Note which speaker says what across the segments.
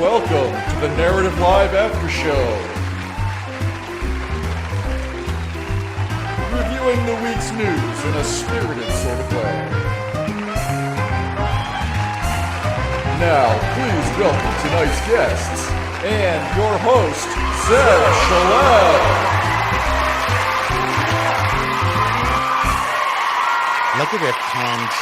Speaker 1: Welcome to the Narrative Live After Show. Reviewing the week's news in a spirited sort of way. Now, please welcome tonight's guests and your host, Zeb Shalal.
Speaker 2: I like that we have canned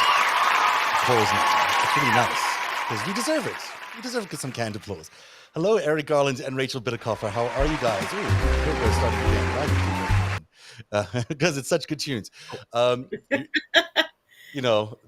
Speaker 2: applause now. It's really nice because we deserve it. We deserve some canned applause. Hello, Eric Garland and Rachel Bitterkoffer. How are you guys? Ooh, we're starting again, right? Because it's such good tunes. That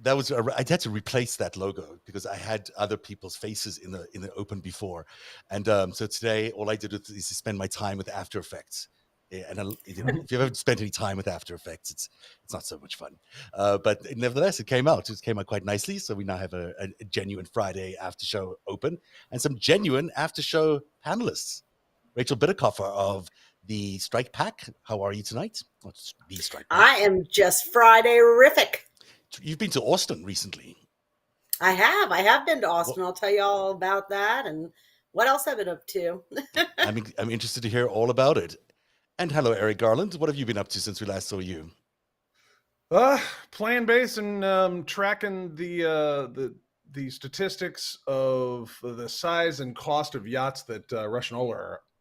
Speaker 2: was I had to replace that logo because I had other people's faces in the open before, and so today all I did is to spend my time with After Effects. Yeah, and if you've ever spent any time with After Effects, it's not so much fun. But nevertheless, it came out. It came out quite nicely. So we now have a genuine Friday after show open and some genuine after show panelists. Rachel Bitterkoffer of the Strike Pack. How are you tonight? What's the Strike Pack?
Speaker 3: I am just Friday-rific.
Speaker 2: You've been to Austin recently.
Speaker 3: I have been to Austin. I'll tell you all about that and what else I've been up to.
Speaker 2: I'm interested to hear all about it. And hello, Eric Garland. What have you been up to since we last saw you?
Speaker 1: Playing bass and tracking the statistics of the size and cost of yachts that Russian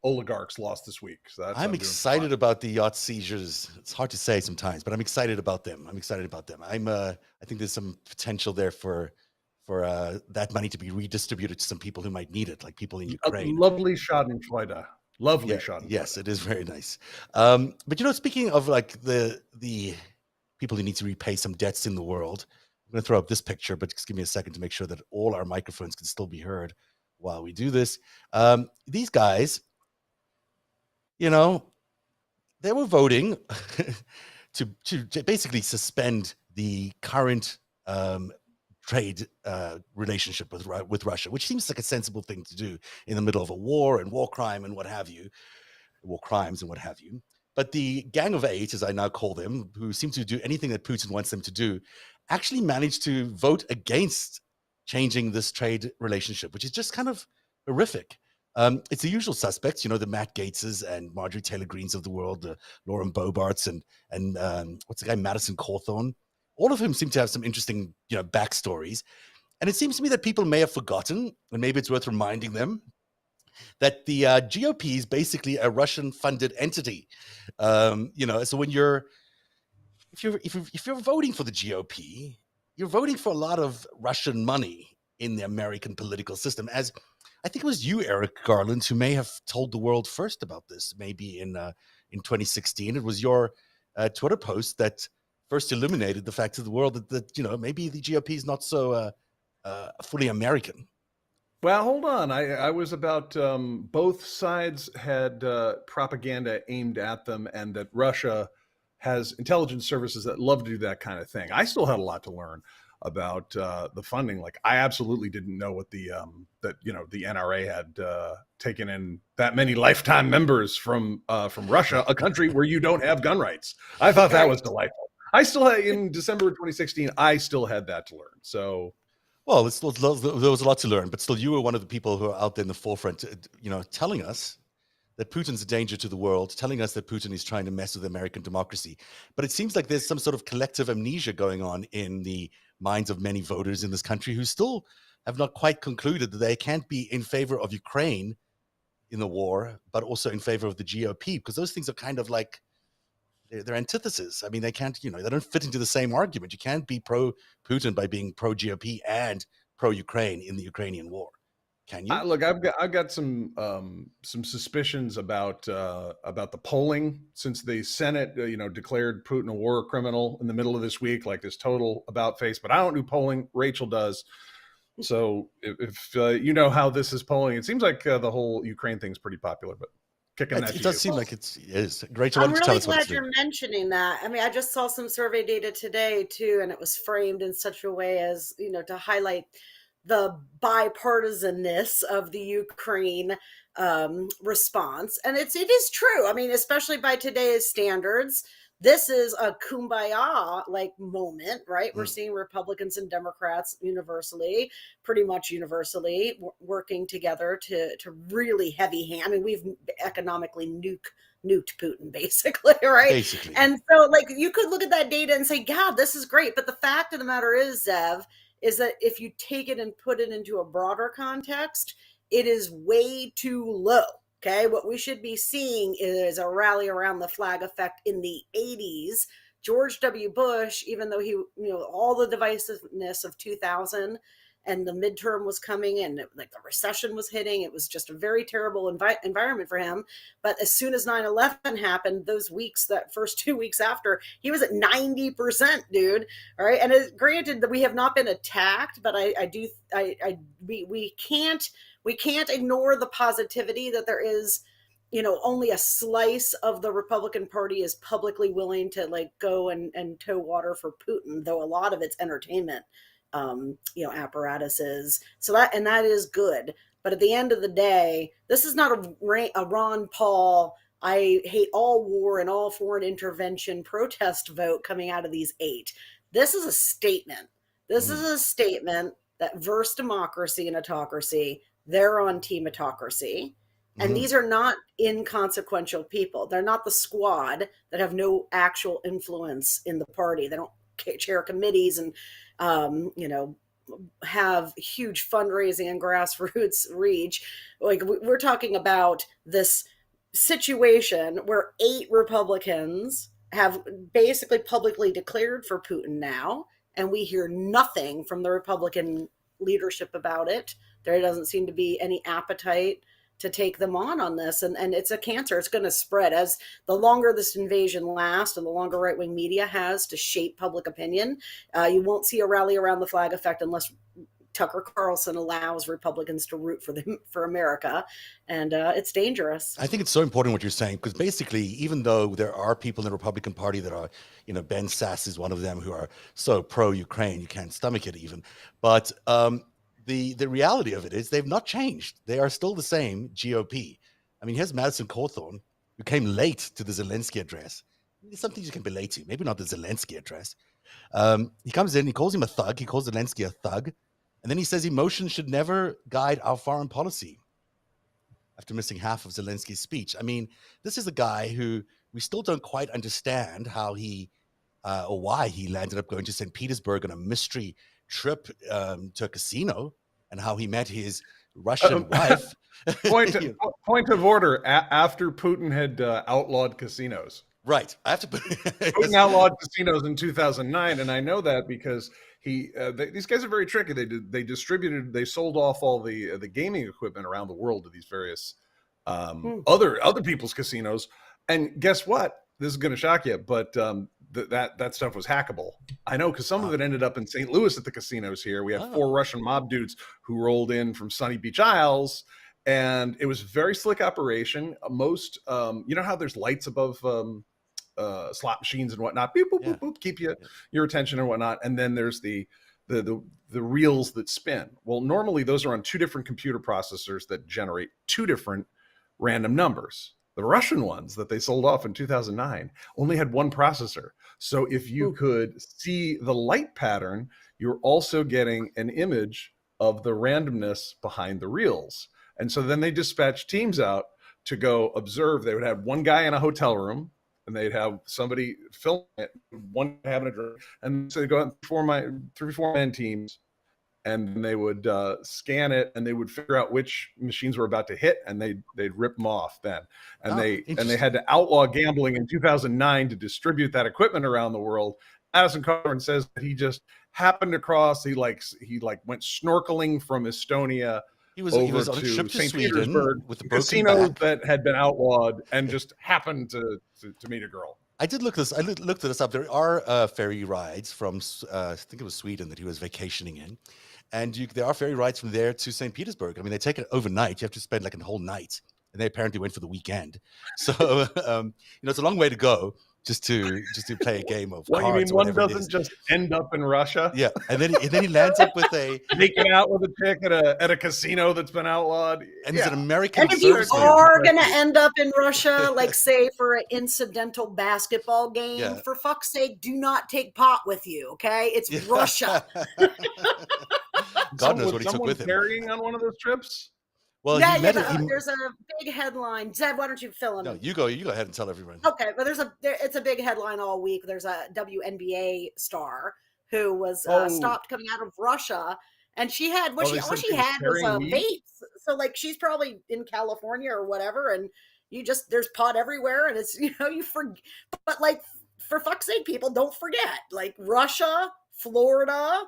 Speaker 1: oligarchs lost this week. So
Speaker 2: I'm excited about the yacht seizures. It's hard to say sometimes, but I'm excited about them. I think there's some potential there for that money to be redistributed to some people who might need it, like people in Ukraine.
Speaker 1: A lovely Schadenfreude. Shot.
Speaker 2: Yes, it is very nice. But speaking of like the people who need to repay some debts in the world, I'm going to throw up this picture, but just give me a second to make sure that all our microphones can still be heard while we do this. These guys, they were voting to basically suspend the current trade relationship with Russia, which seems like a sensible thing to do in the middle of a war and war crimes and what have you. But the Gang of Eight, as I now call them, who seem to do anything that Putin wants them to do, actually managed to vote against changing this trade relationship, which is just kind of horrific. It's the usual suspects, the Matt Gaetzes and Marjorie Taylor Greens of the world, the Lauren Boebarts and what's the guy, Madison Cawthorn. All of whom seem to have some interesting, backstories. And it seems to me that people may have forgotten, and maybe it's worth reminding them, that the GOP is basically a Russian-funded entity. So when if you're voting for the GOP, you're voting for a lot of Russian money in the American political system. As I think it was you, Eric Garland, who may have told the world first about this, maybe in 2016. It was your Twitter post that first illuminated the fact to the world that maybe the GOP is not so fully American.
Speaker 1: Well, hold on. I was about both sides had propaganda aimed at them, and that Russia has intelligence services that love to do that kind of thing. I still had a lot to learn about the funding. Like, I absolutely didn't know what the NRA had taken in that many lifetime members from Russia, a country where you don't have gun rights. I thought that was delightful. I still had, in December of 2016, I still had that to learn. So,
Speaker 2: well, there was a lot to learn, but still, you were one of the people who are out there in the forefront, telling us that Putin's a danger to the world, telling us that Putin is trying to mess with American democracy. But it seems like there's some sort of collective amnesia going on in the minds of many voters in this country who still have not quite concluded that they can't be in favor of Ukraine in the war, but also in favor of the GOP, because those things are kind of like, they're antitheses. I mean, they can't, they don't fit into the same argument. You can't be pro-Putin by being pro-GOP and pro-Ukraine in the Ukrainian war. Can you?
Speaker 1: Look, I've got some suspicions about the polling, since the Senate, declared Putin a war criminal in the middle of this week, like this total about face. But I don't do polling. Rachel does. So if you know how this is polling, it seems like the whole Ukraine thing's pretty popular, but kicking that.
Speaker 2: It does seem like it is. Rachel,
Speaker 3: I'm really glad you're mentioning that. I mean, I just saw some survey data today too, and it was framed in such a way as, to highlight the bipartisanness of the Ukraine response. And it is true. I mean, especially by today's standards, this is a kumbaya like moment, right? We're
Speaker 2: Mm.
Speaker 3: seeing Republicans and Democrats pretty much universally working together to really heavy hand. I mean, we've economically nuked Putin basically, right?
Speaker 2: Basically.
Speaker 3: And so like you could look at that data and say, God, this is great. But the fact of the matter is, Zev, is that if you take it and put it into a broader context, it is way too low. Okay, what we should be seeing is a rally around the flag effect in the 80s. George W. Bush, even though he, all the divisiveness of 2000 and the midterm was coming and like the recession was hitting, it was just a very terrible environment for him. But as soon as 9/11 happened, those weeks, that first 2 weeks after, he was at 90%, dude. All right, and granted that we have not been attacked, but we can't ignore the positivity that there is, only a slice of the Republican Party is publicly willing to like go and tow water for Putin, though a lot of it's entertainment, apparatuses. So that is good. But at the end of the day, this is not a Ron Paul, I hate all war and all foreign intervention protest vote coming out of these 8. This is a statement. This is a statement that versus democracy and autocracy, they're on team autocracy. And these are not inconsequential people. They're not the squad that have no actual influence in the party. They don't chair committees and, have huge fundraising and grassroots reach. Like we're talking about this situation where 8 Republicans have basically publicly declared for Putin now, and we hear nothing from the Republican leadership about it. There doesn't seem to be any appetite to take them on this. And it's a cancer. It's going to spread as the longer this invasion lasts and the longer right-wing media has to shape public opinion. You won't see a rally around the flag effect unless Tucker Carlson allows Republicans to root for America. And it's dangerous.
Speaker 2: I think it's so important what you're saying, because basically, even though there are people in the Republican Party that are, Ben Sass is one of them, who are so pro-Ukraine, you can't stomach it even. But the reality of it is they've not changed. They are still the same GOP. I mean, here's Madison Cawthorn, who came late to the Zelensky address. It's something you can be late to, maybe not the Zelensky address. He comes in, he calls him a thug, he calls Zelensky a thug, and then he says emotions should never guide our foreign policy after missing half of Zelensky's speech. I mean, this is a guy who we still don't quite understand how he or why he landed up going to St. Petersburg on a mystery trip to a casino, and how he met his Russian wife.
Speaker 1: Point of order. After Putin had outlawed casinos.
Speaker 2: Right. I have to put
Speaker 1: Putin outlawed casinos in 2009, and I know that because these guys are very tricky. They sold off all the gaming equipment around the world to these various other people's casinos. And guess what? This is going to shock you, but that stuff was hackable. I know, because some of it ended up in St. Louis at the casinos here. We have 4 Russian mob dudes who rolled in from Sunny Beach Isles, and it was a very slick operation. Most, you know how there's lights above slot machines and whatnot, beep, boop, boop, boop, keep your attention and whatnot. And then there's the reels that spin. Well, normally those are on 2 different computer processors that generate 2 different random numbers. The Russian ones that they sold off in 2009 only had 1 processor. So if you could see the light pattern, you're also getting an image of the randomness behind the reels. And so then they dispatched teams out to go observe. They would have one guy in a hotel room, and they'd have somebody film it, one having a drink, and so they go out 3-4-man teams, and they would scan it, and they would figure out which machines were about to hit, and they'd rip them off then. And they had to outlaw gambling in 2009 to distribute that equipment around the world. Madison Cawthorn says that he just happened across. He went snorkeling from Estonia. He was on a trip to St. Petersburg with the casinos that had been outlawed, and just happened to meet a girl.
Speaker 2: I did look this. I looked this up. There are ferry rides from I think it was Sweden that he was vacationing in, and there are ferry rides from there to St. Petersburg. I mean, they take it overnight. You have to spend like a whole night, and they apparently went for the weekend. So it's a long way to go just to play a game of
Speaker 1: What, you
Speaker 2: cards
Speaker 1: mean
Speaker 2: or
Speaker 1: one
Speaker 2: whatever it
Speaker 1: doesn't
Speaker 2: is.
Speaker 1: just end up in Russia?
Speaker 2: Yeah, and then he lands up with a
Speaker 1: Making out with a chick at a casino that's been outlawed.
Speaker 2: and he's an
Speaker 1: Yeah.
Speaker 2: American
Speaker 3: And if you
Speaker 2: serviceman.
Speaker 3: are going to end up in Russia, like say for an incidental basketball game,
Speaker 2: Yeah.
Speaker 3: for fuck's sake, do not take pot with you, okay? It's
Speaker 2: Yeah.
Speaker 3: Russia.
Speaker 2: God knows
Speaker 1: Was
Speaker 2: what he took
Speaker 1: someone
Speaker 2: with him.
Speaker 1: carrying on one of those trips?
Speaker 2: Well,
Speaker 3: Yeah,
Speaker 2: he met
Speaker 3: yeah,
Speaker 2: it.
Speaker 3: there's a big headline. Zeb, why don't you fill in?
Speaker 2: No, you go ahead and tell everyone.
Speaker 3: Okay, but it's a big headline all week. There's a WNBA star who was stopped coming out of Russia, and she had all
Speaker 1: they said
Speaker 3: she
Speaker 1: she was
Speaker 3: had was a
Speaker 1: carrying weed?
Speaker 3: vape. So like she's probably in California or whatever, and there's pot everywhere, and it's you forget. But like for fuck's sake, people don't forget. Like Russia, Florida,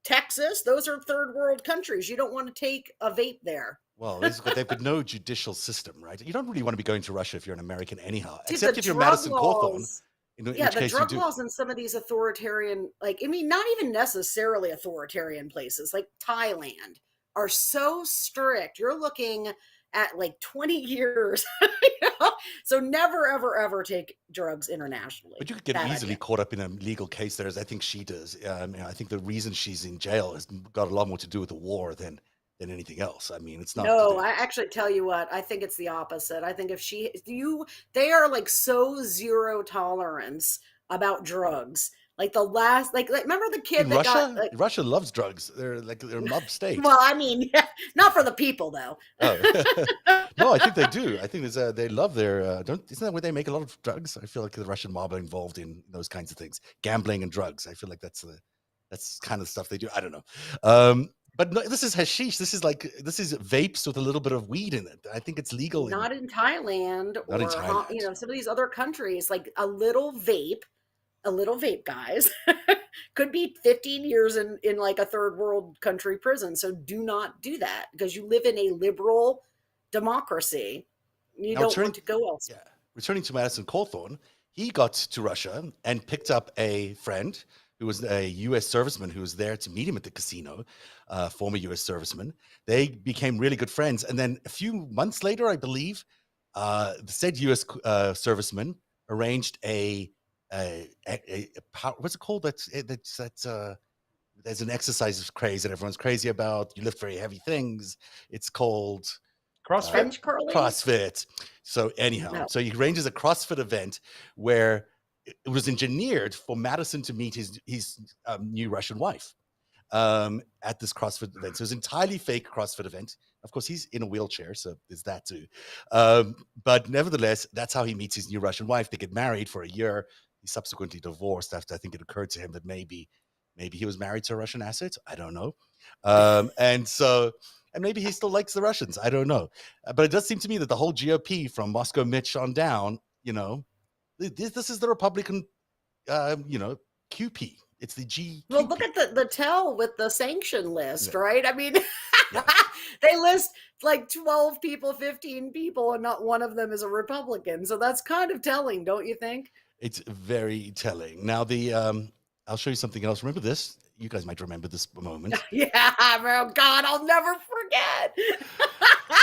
Speaker 3: Texas, those are third world countries. You don't want to take a vape there.
Speaker 2: Well, they've got no judicial system, right? You don't really want to be going to Russia if you're an American anyhow,
Speaker 3: Dude,
Speaker 2: except
Speaker 3: the
Speaker 2: if you're
Speaker 3: drug
Speaker 2: Madison Cawthorn.
Speaker 3: laws-
Speaker 2: In which
Speaker 3: the
Speaker 2: case
Speaker 3: drug
Speaker 2: you do.
Speaker 3: laws in some of these authoritarian, not even necessarily authoritarian places, like Thailand, are so strict. You're looking at like 20 years. So never, ever, ever take drugs internationally.
Speaker 2: But you could get
Speaker 3: Bad
Speaker 2: easily
Speaker 3: idea.
Speaker 2: caught up in a legal case there, as I think she does. I think the reason she's in jail has got a lot more to do with the war than anything else. I mean, it's not.
Speaker 3: No, I actually tell you what, I think it's the opposite. I think they are like so zero tolerance about drugs. Like the last, like remember the kid
Speaker 2: in
Speaker 3: that
Speaker 2: Russia,
Speaker 3: got
Speaker 2: Russia loves drugs. They're a mob state.
Speaker 3: well, I mean, not for the people though.
Speaker 2: Oh. No, I think they do. I think they love their. Isn't that where they make a lot of drugs? I feel like the Russian mob are involved in those kinds of things, gambling and drugs. I feel like that's kind of stuff they do. I don't know. But no, this is hashish. This is vapes with a little bit of weed in it. I think it's legal.
Speaker 3: Not in Thailand
Speaker 2: Not in
Speaker 3: or
Speaker 2: Thailand.
Speaker 3: some of these other countries. Like a little vape, guys, could be 15 years in like a third world country prison. So do not do that because you live in a liberal democracy. You don't want to go elsewhere.
Speaker 2: Yeah. Returning to Madison Cawthorn, he got to Russia and picked up a friend who was a U.S. serviceman who was there to meet him at the casino, former U.S. serviceman. They became really good friends. And then a few months later, I believe, the said U.S. Serviceman arranged what's it called? There's an exercise craze that everyone's crazy about. You lift very heavy things. It's called
Speaker 1: CrossFit?
Speaker 3: Bench curling?
Speaker 2: CrossFit. So anyhow,
Speaker 3: No.
Speaker 2: so he arranges a CrossFit event where it was engineered for Madison to meet his new Russian wife at this CrossFit event. So it was an entirely fake CrossFit event. Of course, he's in a wheelchair, so there's that too. But nevertheless, that's how he meets his new Russian wife. They get married for a year. He subsequently divorced after I think it occurred to him that maybe he was married to a Russian asset. I don't know. And maybe he still likes the Russians. I don't know. But it does seem to me that the whole GOP from Moscow Mitch on down, this is the Republican, QP. It's the G.
Speaker 3: Well, look at the tell with the sanction list,
Speaker 2: Yeah.
Speaker 3: right? I mean,
Speaker 2: Yeah.
Speaker 3: they list like 12 people, 15 people, and not one of them is a Republican. So that's kind of telling, don't you think?
Speaker 2: It's very telling. Now, I'll show you something else. Remember this? You guys might remember this moment.
Speaker 3: Yeah, oh God, I'll never forget.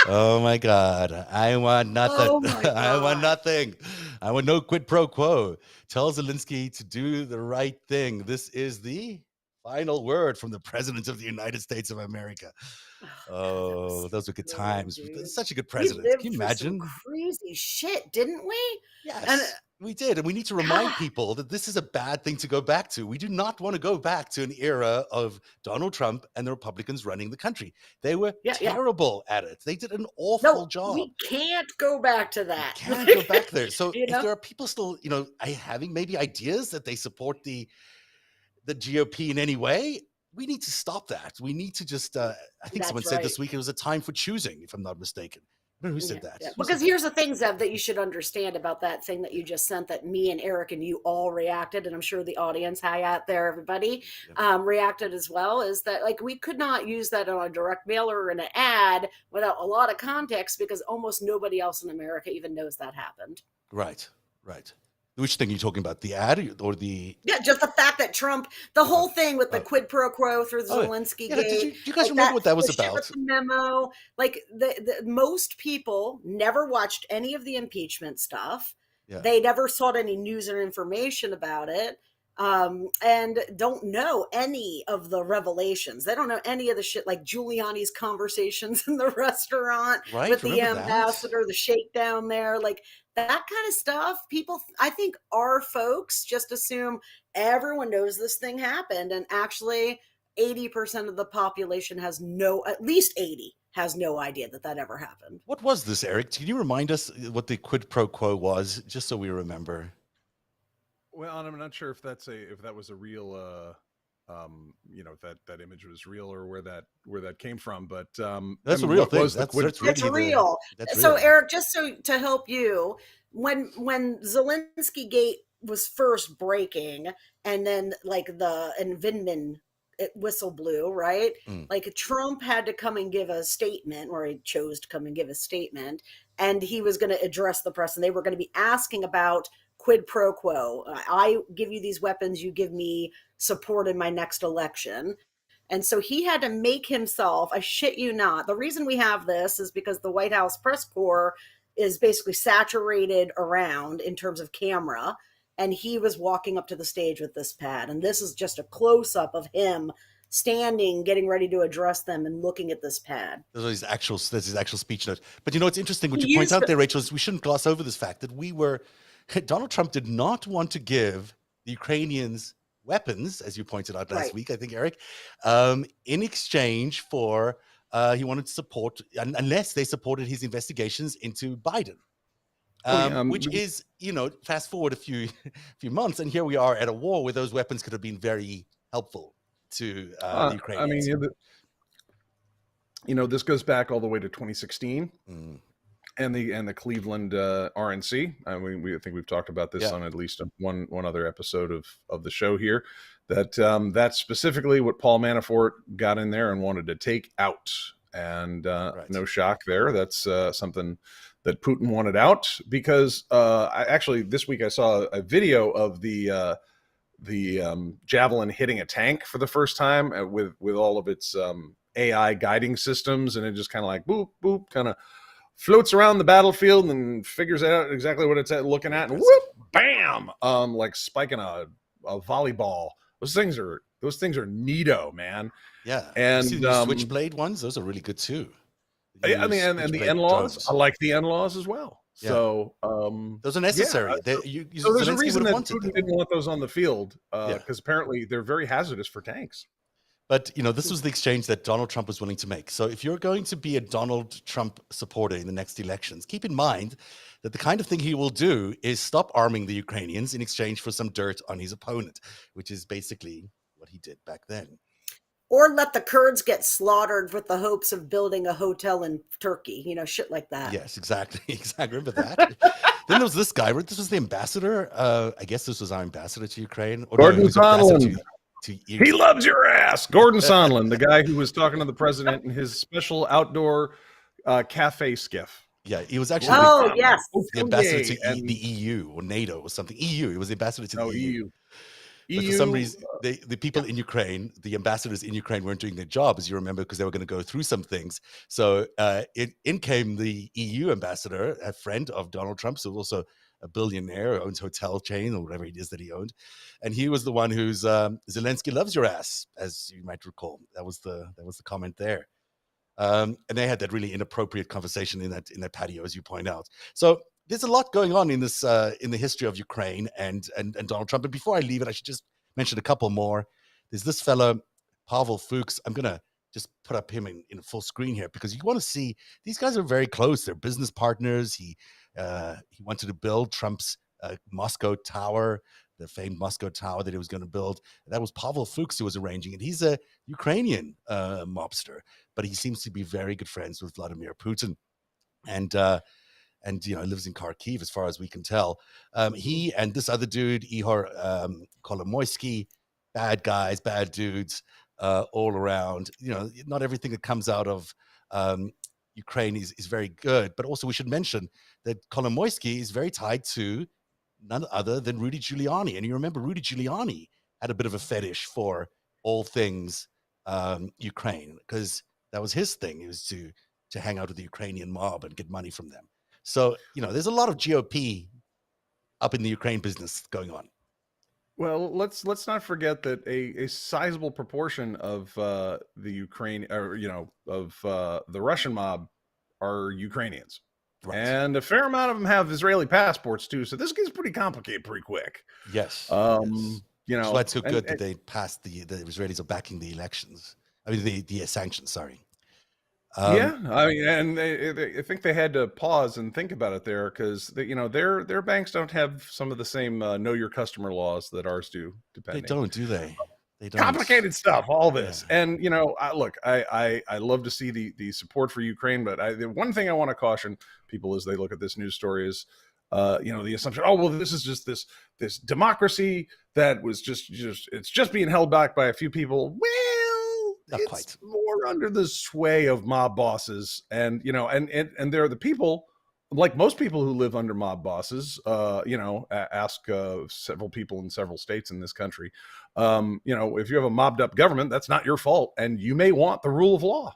Speaker 2: Oh my God. I want nothing.
Speaker 3: Oh my
Speaker 2: I want
Speaker 3: God.
Speaker 2: nothing. I want no quid pro quo. Tell Zelensky to do the right thing. This is the final word from the President of the United States of America. Oh, those were good times.
Speaker 3: Dude.
Speaker 2: Such a good
Speaker 3: We
Speaker 2: president.
Speaker 3: lived
Speaker 2: Can you
Speaker 3: through some
Speaker 2: imagine?
Speaker 3: crazy shit, didn't we?
Speaker 2: Yes,
Speaker 3: And
Speaker 2: we did. And we need to remind
Speaker 3: God.
Speaker 2: people that this is a bad thing to go back to. We do not want to go back to an era of Donald Trump and the Republicans running the country. They were terrible at it. They did an awful job.
Speaker 3: We can't go back to that.
Speaker 2: We can't go back there. So
Speaker 3: You
Speaker 2: if
Speaker 3: know?
Speaker 2: there are people still, having maybe ideas that they support the GOP in any way, we need to stop that. We need to just, I think
Speaker 3: That's
Speaker 2: someone said this
Speaker 3: right.
Speaker 2: week, it was a time for choosing, if I'm not mistaken. I don't know who said that.
Speaker 3: Yeah.
Speaker 2: Who
Speaker 3: Because
Speaker 2: said
Speaker 3: here's the thing, Zev, that you should understand about that thing that you just sent that me and Eric and you all reacted, and I'm sure the audience, hi out there, everybody, reacted as well, is that like we could not use that on a direct mail or in an ad without a lot of context because almost nobody else in America even knows that happened.
Speaker 2: Right. Which thing are you talking about? The ad or the...
Speaker 3: Yeah, just the fact that Trump, the whole thing with the quid pro quo through the Zelensky
Speaker 2: Yeah,
Speaker 3: gate.
Speaker 2: do you guys remember what that was
Speaker 3: the shit
Speaker 2: about?
Speaker 3: with the memo, like the most people never watched any of the impeachment stuff.
Speaker 2: Yeah.
Speaker 3: They never sought any news or information about it, and don't know any of the revelations. They don't know any of the shit, like Giuliani's conversations in the restaurant
Speaker 2: Right.
Speaker 3: with the
Speaker 2: Remember that?
Speaker 3: ambassador, the shakedown there, like that kind of stuff. People, I think our folks just assume everyone knows this thing happened, and actually 80% of the population has no, at least 80 has no idea that that ever happened.
Speaker 2: What was this, Eric? Can you remind us what the quid pro quo was, just so we remember?
Speaker 1: Well, and I'm not sure if that was a real that image was real or where that came from, but
Speaker 2: That's a
Speaker 1: mean,
Speaker 2: real
Speaker 1: what
Speaker 2: thing.
Speaker 1: was the
Speaker 2: That's
Speaker 1: quid?
Speaker 2: that's
Speaker 3: It's
Speaker 2: really
Speaker 3: real.
Speaker 2: that's
Speaker 3: So,
Speaker 2: real.
Speaker 3: Eric, just so to help you, when Zelensky Gate was first breaking, and then like the and Vindman whistle blew, right?
Speaker 2: Mm.
Speaker 3: Like Trump had to come and give a statement, or he chose to come and give a statement, and he was going to address the press, and they were going to be asking about quid pro quo. I give you these weapons, you give me support in my next election. And so he had to make himself, I shit you not. The reason we have this is because the White House press corps is basically saturated around in terms of camera. And he was walking up to the stage with this pad. And this is just a close up of him standing, getting ready to address them and looking at this pad.
Speaker 2: That's his actual speech note. But you know, it's interesting what
Speaker 3: He
Speaker 2: you point
Speaker 3: used
Speaker 2: out
Speaker 3: the-
Speaker 2: there, Rachel, is we shouldn't gloss over this fact that Donald Trump did not want to give the Ukrainians weapons, as you pointed out last
Speaker 3: Right.
Speaker 2: week, I think, Eric, in exchange for he wanted to support, unless they supported his investigations into Biden. Which is, fast forward a few months, and here we are at a war where those weapons could have been very helpful to the Ukrainians.
Speaker 1: I mean, this goes back all the way to 2016 and the Cleveland RNC. I mean, I think we've talked about this on at least one other episode of the show here. That's specifically what Paul Manafort got in there and wanted to take out. And no shock there. That's something that Putin wanted out because this week I saw a video of the Javelin hitting a tank for the first time with all of its AI guiding systems, and it just kind of like boop boop, kind of floats around the battlefield and figures out exactly what it's looking at, and whoop, bam, like spiking a volleyball. Those things are neato, man.
Speaker 2: Yeah,
Speaker 1: and
Speaker 2: you see the switchblade ones; those are really good too.
Speaker 1: I mean, and the NLAWs, I like the NLAWs as well. Yeah. So
Speaker 2: those are necessary.
Speaker 1: So there's a reason that Putin didn't want those on the field because apparently they're very hazardous for tanks.
Speaker 2: But this was the exchange that Donald Trump was willing to make. So if you're going to be a Donald Trump supporter in the next elections, keep in mind that the kind of thing he will do is stop arming the Ukrainians in exchange for some dirt on his opponent, which is basically what he did back then.
Speaker 3: Or let the Kurds get slaughtered with the hopes of building a hotel in Turkey, shit like that.
Speaker 2: Yes, exactly. Exactly. Remember that? Then there was this guy. This was the ambassador. I guess this was our ambassador to Ukraine. Or
Speaker 1: Gordon Sondland.
Speaker 2: He
Speaker 1: loves your ass. Gordon Sondland, the guy who was talking to the president in his special outdoor cafe skiff.
Speaker 2: Yeah, he was actually the ambassador to the EU or NATO or something. EU. He was the ambassador to the EU. But for some reason, the people in Ukraine, the ambassadors in Ukraine weren't doing their job, as you remember, because they were going to go through some things. So in came the EU ambassador, a friend of Donald Trump, so also a billionaire, owns hotel chain or whatever it is that he owned. And he was the one who's Zelensky loves your ass, as you might recall. That was the comment there. And they had that really inappropriate conversation in that patio, as you point out. So there's a lot going on in this in the history of Ukraine and Donald Trump. And before I leave it, I should just mention a couple more. There's this fellow, Pavel Fuchs. I'm gonna just put up him in full screen here because you want to see these guys are very close. They're business partners. He wanted to build Trump's Moscow Tower, the famed Moscow Tower that he was going to build. That was Pavel Fuchs who was arranging it. He's a Ukrainian mobster, but he seems to be very good friends with Vladimir Putin, and lives in Kharkiv as far as we can tell. He and this other dude, Ihor Kolomoisky, bad guys, bad dudes all around. Not everything that comes out of Ukraine is very good, but also we should mention that Kolomoisky is very tied to none other than Rudy Giuliani. And you remember Rudy Giuliani had a bit of a fetish for all things Ukraine because that was his thing. It was to hang out with the Ukrainian mob and get money from them. So, there's a lot of GOP up in the Ukraine business going on.
Speaker 1: Well, let's not forget that a sizable proportion of the Ukraine, or of the Russian mob, are Ukrainians,
Speaker 2: Right.
Speaker 1: and a fair amount of them have Israeli passports too. So this gets pretty complicated pretty quick.
Speaker 2: Yes.
Speaker 1: Um,
Speaker 2: That's why it's so good that
Speaker 1: and
Speaker 2: they passed the Israelis are backing the elections. I mean, the sanctions. Sorry.
Speaker 1: yeah, I mean, and I think they had to pause and think about it there because their banks don't have some of the same know your customer laws that ours do.
Speaker 2: They
Speaker 1: Depending,
Speaker 2: don't, do they? They don't.
Speaker 1: complicated stuff, all this.
Speaker 2: Yeah.
Speaker 1: And I love to see the support for Ukraine, but the one thing I want to caution people as they look at this news story is the assumption, oh well, this is just this democracy that was just it's just being held back by a few people. Well,
Speaker 2: Not
Speaker 1: it's
Speaker 2: quite.
Speaker 1: more under the sway of mob bosses, and they're the people, like most people who live under mob bosses. Ask several people in several states in this country. If you have a mobbed up government, that's not your fault, and you may want the rule of law.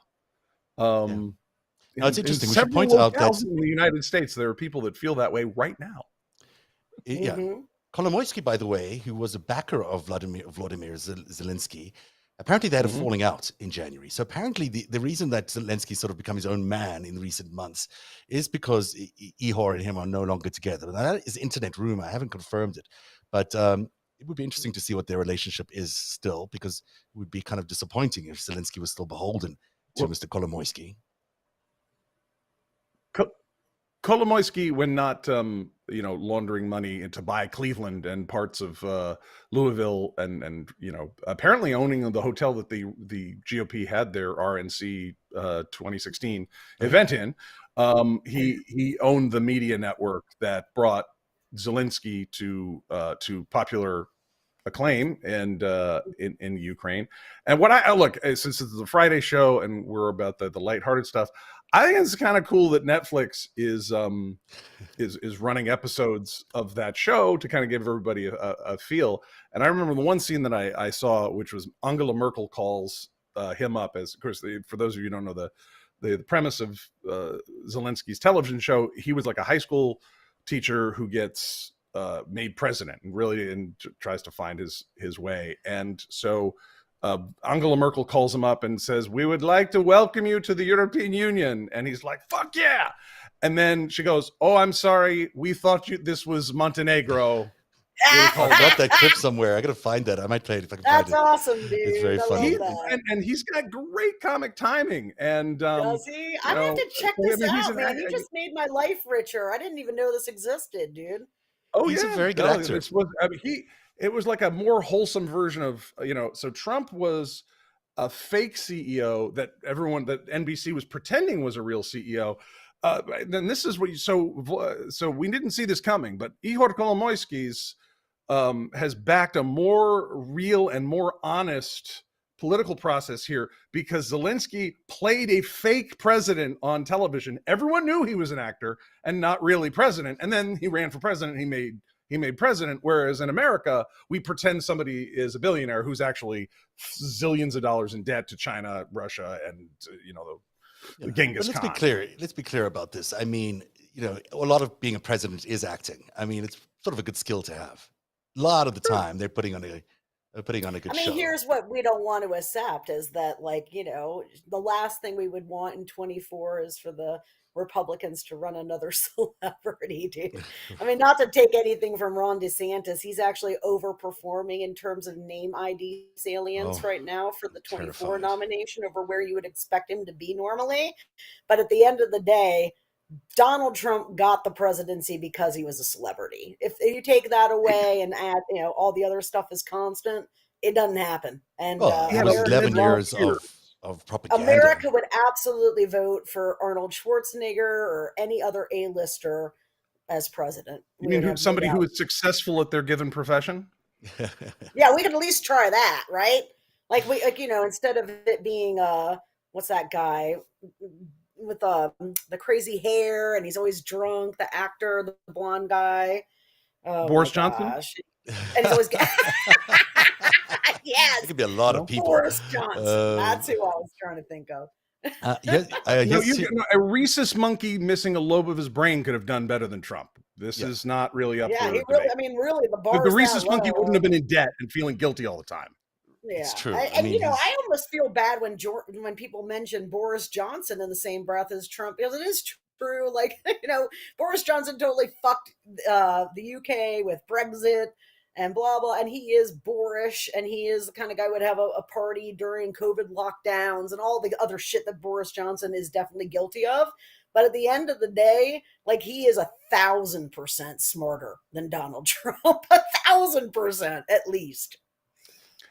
Speaker 2: Now, it's interesting. We should
Speaker 1: several
Speaker 2: point out that
Speaker 1: locales in the United States, there are people that feel that way right now.
Speaker 2: yeah,
Speaker 3: Mhm.
Speaker 2: Kolomoisky, by the way, who was a backer of Vladimir Zelensky, apparently they had a
Speaker 1: Mhm.
Speaker 2: falling out in January. So apparently the reason that Zelensky sort of become his own man in recent months is because Ihor and him are no longer together. Now, that is internet rumor. I haven't confirmed it, but it would be interesting to see what their relationship is still, because it would be kind of disappointing if Zelensky was still beholden to
Speaker 1: Well,
Speaker 2: Mr. Kolomoisky.
Speaker 1: Kolomoisky, when not laundering money to buy Cleveland and parts of Louisville, and apparently owning the hotel that the GOP had their RNC 2016 event in. He owned the media network that brought Zelensky to popular acclaim and in Ukraine. And what I look, since it's a Friday show and we're about the lighthearted stuff, I think it's kind of cool that Netflix is running episodes of that show to kind of give everybody a feel. And I remember the one scene that I saw, which was Angela Merkel calls him up, as of course, for those of you who don't know the premise of Zelensky's television show, he was like a high school teacher who gets made president and tries to find his way. And so Angela Merkel calls him up and says, "We would like to welcome you to the European Union." And he's like, "Fuck yeah." And then she goes, "Oh, I'm sorry. We thought this was Montenegro."
Speaker 2: I got that clip somewhere. I got to find that. I might play it if I can find
Speaker 3: That's
Speaker 2: it.
Speaker 3: awesome, dude.
Speaker 2: It's very
Speaker 3: I
Speaker 2: funny.
Speaker 3: love that.
Speaker 1: And he's got great comic timing. And
Speaker 3: Does he? I have to check this out, man. You just made my life richer. I didn't even know this existed, dude.
Speaker 1: Oh,
Speaker 2: He's
Speaker 1: yeah,
Speaker 2: a very good actor.
Speaker 1: It was like a more wholesome version of, so Trump was a fake CEO that NBC was pretending was a real CEO. Then this is what so we didn't see this coming, but Ihor Kolomoisky's has backed a more real and more honest political process here, because Zelensky played a fake president on television. Everyone knew he was an actor and not really president. And then he ran for president. He made president. Whereas in America, we pretend somebody is a billionaire who's actually zillions of dollars in debt to China, Russia, and the Genghis
Speaker 2: But
Speaker 1: Khan.
Speaker 2: Let's be clear about this. I mean, a lot of being a president is acting. I mean, it's sort of a good skill to have. A lot of the time, they're putting on a good show.
Speaker 3: Here's what we don't want to accept is that, the last thing we would want in 24 is for the Republicans to run another celebrity, dude. I mean, not to take anything from Ron DeSantis. He's actually overperforming in terms of name ID salience right now for the 24 nomination over where you would expect him to be normally. But at the end of the day, Donald Trump got the presidency because he was a celebrity. If you take that away and add, all the other stuff is constant, it doesn't happen. And
Speaker 2: it was 11 years of propaganda.
Speaker 3: America would absolutely vote for Arnold Schwarzenegger or any other A-lister as president.
Speaker 1: You mean somebody who is successful at their given profession?
Speaker 3: Yeah, we could at least try that, right? Instead of it being what's that guy with the crazy hair and he's always drunk, the actor, the blonde guy,
Speaker 1: Boris Johnson.
Speaker 3: And he's always yes,
Speaker 2: it could be a lot of people.
Speaker 3: Boris Johnson. That's who I was trying to think of.
Speaker 1: A rhesus monkey missing a lobe of his brain could have done better than Trump. This
Speaker 2: Yeah.
Speaker 1: is not really up
Speaker 3: Yeah,
Speaker 1: for
Speaker 3: he really.
Speaker 1: debate.
Speaker 3: I mean, really, the
Speaker 1: The
Speaker 3: bar is that
Speaker 1: rhesus monkey
Speaker 3: low.
Speaker 1: wouldn't have been in debt and feeling guilty all the time.
Speaker 2: It's
Speaker 3: Yeah,
Speaker 2: true. I
Speaker 3: and
Speaker 2: mean,
Speaker 3: I almost feel bad when people mention Boris Johnson in the same breath as Trump, because it is true. Like, Boris Johnson totally fucked the UK with Brexit and blah blah, and he is boorish, and he is the kind of guy who would have a party during COVID lockdowns and all the other shit that Boris Johnson is definitely guilty of. But at the end of the day, like, he is 1,000% smarter than Donald Trump, 1,000% at least.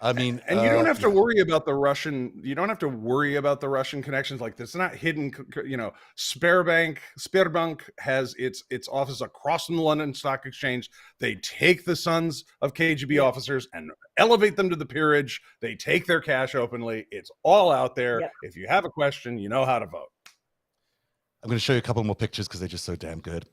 Speaker 2: I mean,
Speaker 1: And you don't have to
Speaker 2: yeah.
Speaker 1: worry about the Russian. You don't have to worry about the Russian connections. Like, this is not hidden. Sberbank has its office across from the London Stock Exchange. They take the sons of KGB
Speaker 3: Yep.
Speaker 1: officers and elevate them to the peerage. They take their cash openly. It's all out there.
Speaker 3: Yep.
Speaker 1: If you have a question, you know how to vote.
Speaker 2: I'm going to show you a couple more pictures because they're just so damn good.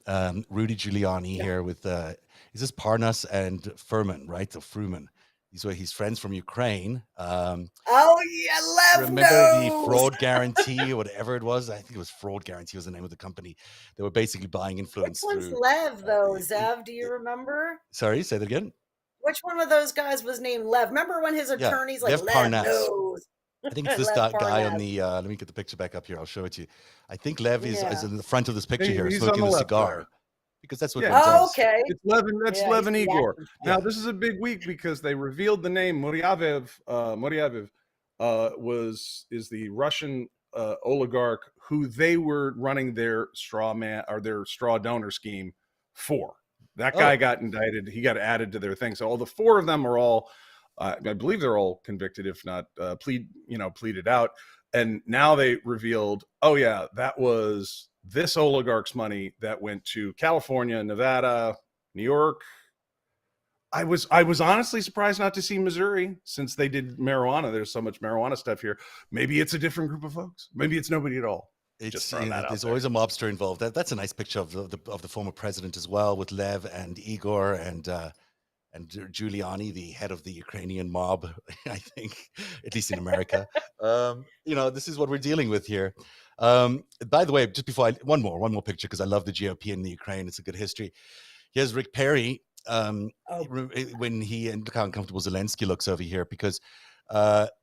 Speaker 2: Rudy Giuliani here with, is this Parnas and Furman, right? So Fruman. These were his friends from Ukraine.
Speaker 3: Oh yeah, Lev
Speaker 2: Remember the
Speaker 3: knows.
Speaker 2: fraud guarantee or whatever it was? I think it was fraud guarantee was the name of the company. They were basically buying influence
Speaker 3: Which one's
Speaker 2: through.
Speaker 3: Lev though, Zev? Do you remember?
Speaker 2: Sorry, say that again.
Speaker 3: Which one of those guys was named Lev? Remember when his attorney's like,
Speaker 2: Lev
Speaker 3: Lev
Speaker 2: Parnas.
Speaker 3: knows?
Speaker 2: I think it's this
Speaker 3: Lev
Speaker 2: guy on
Speaker 3: Parnas.
Speaker 2: the. Let me get the picture back up here. I'll show it to you. I think Lev is
Speaker 3: Yeah.
Speaker 2: in the front of this picture here,
Speaker 1: He's
Speaker 2: smoking
Speaker 1: on
Speaker 2: a
Speaker 1: the left
Speaker 2: cigar,
Speaker 1: there.
Speaker 2: because that's what
Speaker 1: Yeah.
Speaker 2: one
Speaker 3: Oh,
Speaker 2: does.
Speaker 3: okay.
Speaker 1: It's Levin. That's
Speaker 3: Yeah,
Speaker 1: Levin
Speaker 3: he's the
Speaker 1: Igor.
Speaker 3: actor.
Speaker 1: Now,
Speaker 2: Yeah.
Speaker 1: this is a big week because they revealed the name Muryavev. Muryavev is the Russian oligarch who they were running their straw donor scheme for. That guy got indicted. He got added to their thing. So all the four of them are all, I believe they're all convicted, if not pleaded out. And now they revealed, oh yeah, that was this oligarch's money that went to California, Nevada, New York. I was honestly surprised not to see Missouri, since they did marijuana. There's so much marijuana stuff here. Maybe it's a different group of folks. Maybe it's nobody at all. Just throwing that out
Speaker 2: there's
Speaker 1: there.
Speaker 2: always a mobster involved. That's a nice picture of the former president as well, with Lev and Igor and Giuliani, the head of the Ukrainian mob. I think, at least in America. This is what we're dealing with here. By the way, just before one more picture, because I love the GOP in the Ukraine. It's a good history. Here's Rick Perry. When he, and look how uncomfortable Zelensky looks over here, because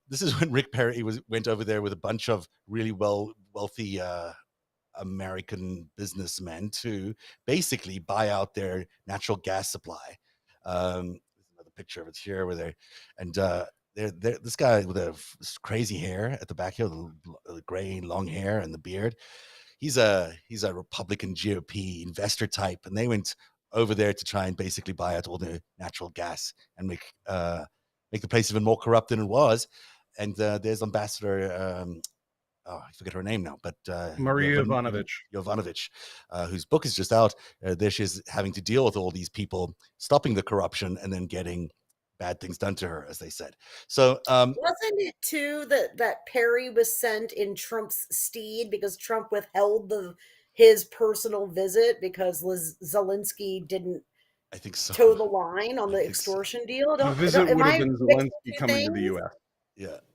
Speaker 2: this is when Rick Perry went over there with a bunch of really wealthy American businessmen to basically buy out their natural gas supply. There's another picture of it here where this guy with a crazy hair at the back here, the gray long hair and the beard. He's a Republican GOP investor type, and they went over there to try and basically buy out all the natural gas and make the place even more corrupt than it was. And there's Ambassador, I forget her name now, but
Speaker 1: Maria
Speaker 2: Yovanovitch, whose book is just out. There she is, having to deal with all these people, stopping the corruption and then getting bad things done to her, as they said. So
Speaker 3: wasn't it too that Perry was sent in Trump's stead because Trump withheld his personal visit because Zelensky didn't,
Speaker 2: I think so,
Speaker 3: toe the line on the extortion deal?
Speaker 1: The visit would have been Zelensky coming to the U.S.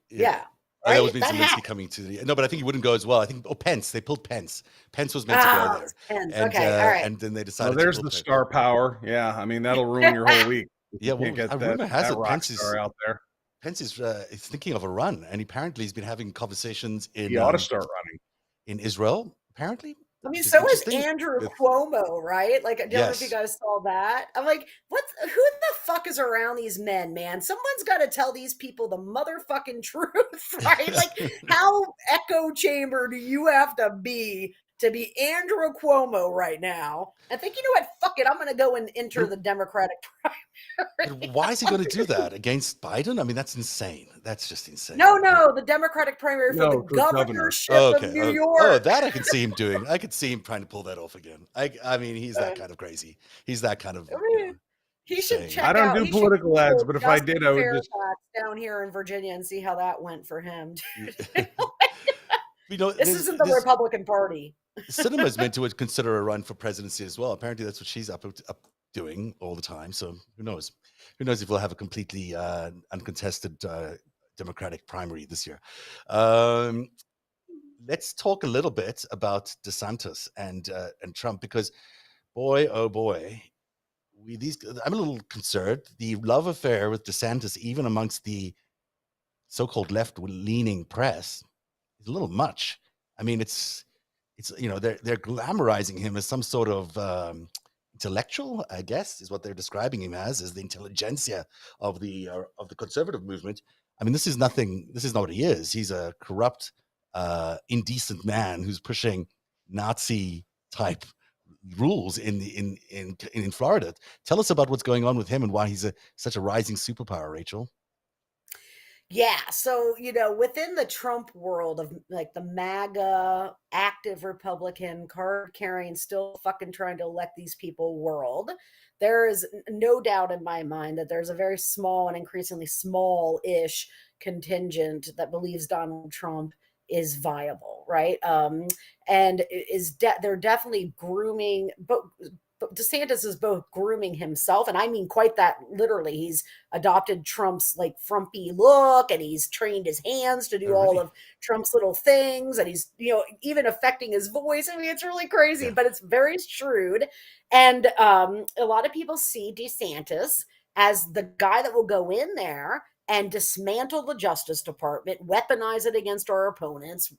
Speaker 3: Yeah.
Speaker 2: Oh, that was been Zelensky coming to the. No, but I think he wouldn't go as well. I think Pence. They pulled Pence. Pence was meant to go there.
Speaker 3: Pence.
Speaker 2: And,
Speaker 3: okay, all right.
Speaker 2: And then they decided.
Speaker 1: There's the star power. Yeah, I mean that'll ruin your whole week.
Speaker 2: Yeah, well, rumor has it
Speaker 1: Pence is out there.
Speaker 2: Pence is thinking of a run, and apparently he's been having conversations in.
Speaker 1: He ought to start running
Speaker 2: in Israel. Apparently.
Speaker 3: I mean, so is Andrew Cuomo, right? Like, I don't know if you guys saw that. I'm like, who the fuck is around these men, man? Someone's got to tell these people the motherfucking truth, right? Like, how echo chamber do you have to be Andrew Cuomo right now and think, you know what, fuck it, I'm going to go and enter the Democratic primary?
Speaker 2: Why is he going to do that against Biden? I mean, that's insane. That's just insane.
Speaker 3: No, the Democratic primary for the governorship of New York.
Speaker 2: Oh, that I can see him doing. I could see him trying to pull that off again. I mean, he's that kind of crazy. He's that kind of.
Speaker 3: He should check
Speaker 1: I don't do political ads, but if I did, I would just
Speaker 3: down here in Virginia and see how that went for him.
Speaker 2: This
Speaker 3: isn't the Republican Party.
Speaker 2: Sinema is meant to consider a run for presidency as well. Apparently, that's what she's up doing all the time. So who knows? Who knows if we'll have a completely uncontested Democratic primary this year? Let's talk a little bit about DeSantis and Trump, because boy, oh boy, I'm a little concerned. The love affair with DeSantis, even amongst the so-called left-leaning press, is a little much. I mean, it's they're glamorizing him as some sort of intellectual, I guess, is what they're describing him as the intelligentsia of the conservative movement. I mean, this is nothing. This is not what he is. He's a corrupt, indecent man who's pushing Nazi type rules in Florida. Tell us about what's going on with him and why he's such a rising superpower, Rachel.
Speaker 3: Yeah, so within the Trump world of like the MAGA active Republican card carrying, still fucking trying to elect these people world, there is no doubt in my mind that there's a very small and increasingly small-ish contingent that believes Donald Trump is viable, right? And they're definitely grooming, but DeSantis is both grooming himself, and I mean quite that literally. He's adopted Trump's like frumpy look, and he's trained his hands to do all of Trump's little things, and he's even affecting his voice. I mean, it's really crazy, but it's very shrewd. And a lot of people see DeSantis as the guy that will go in there and dismantle the Justice Department, weaponize it against our opponents,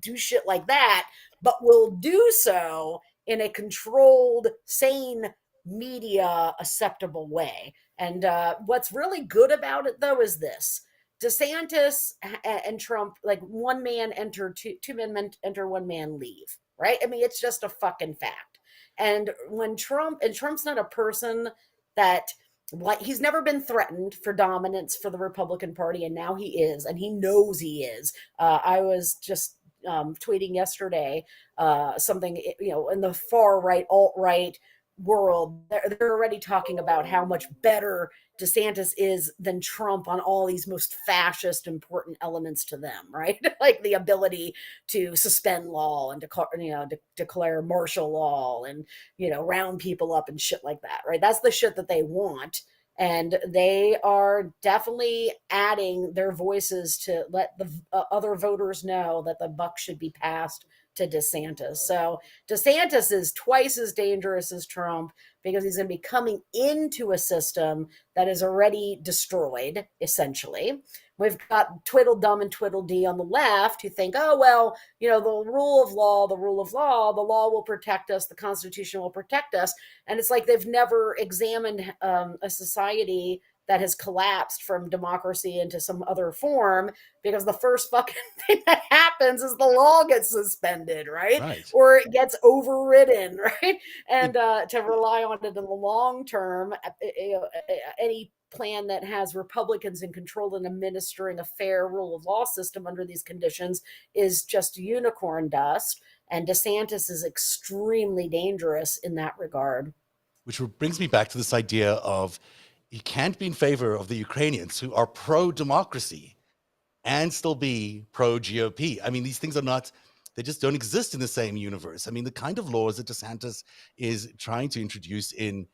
Speaker 3: do shit like that, but will do so in a controlled, sane, media acceptable way. And what's really good about it, though, is this: DeSantis and Trump, like one man enter, two men enter, one man leave, right? I mean, it's just a fucking fact. And Trump's not a person that, like, he's never been threatened for dominance for the Republican Party, and now he is, and he knows he is. I was just tweeting yesterday something, in the far right, alt-right world, they're already talking about how much better DeSantis is than Trump on all these most fascist important elements to them, right? Like the ability to suspend law and declare martial law and round people up and shit like that, right? That's the shit that they want. And they are definitely adding their voices to let the other voters know that the buck should be passed to DeSantis. So DeSantis is twice as dangerous as Trump because he's going to be coming into a system that is already destroyed, essentially. We've got Twiddledum and Tweedledee on the left who think, oh, well, the rule of law, the law will protect us, the Constitution will protect us. And it's like they've never examined a society that has collapsed from democracy into some other form, because the first fucking thing that happens is the law gets suspended, right? Or it gets overridden, right? And to rely on it in the long term, any plan that has Republicans in control and administering a fair rule of law system under these conditions is just unicorn dust. And DeSantis is extremely dangerous in that regard.
Speaker 2: Which brings me back to this idea of you can't be in favor of the Ukrainians who are pro-democracy and still be pro-GOP. I mean, these things they just don't exist in the same universe. I mean, the kind of laws that DeSantis is trying to introduce in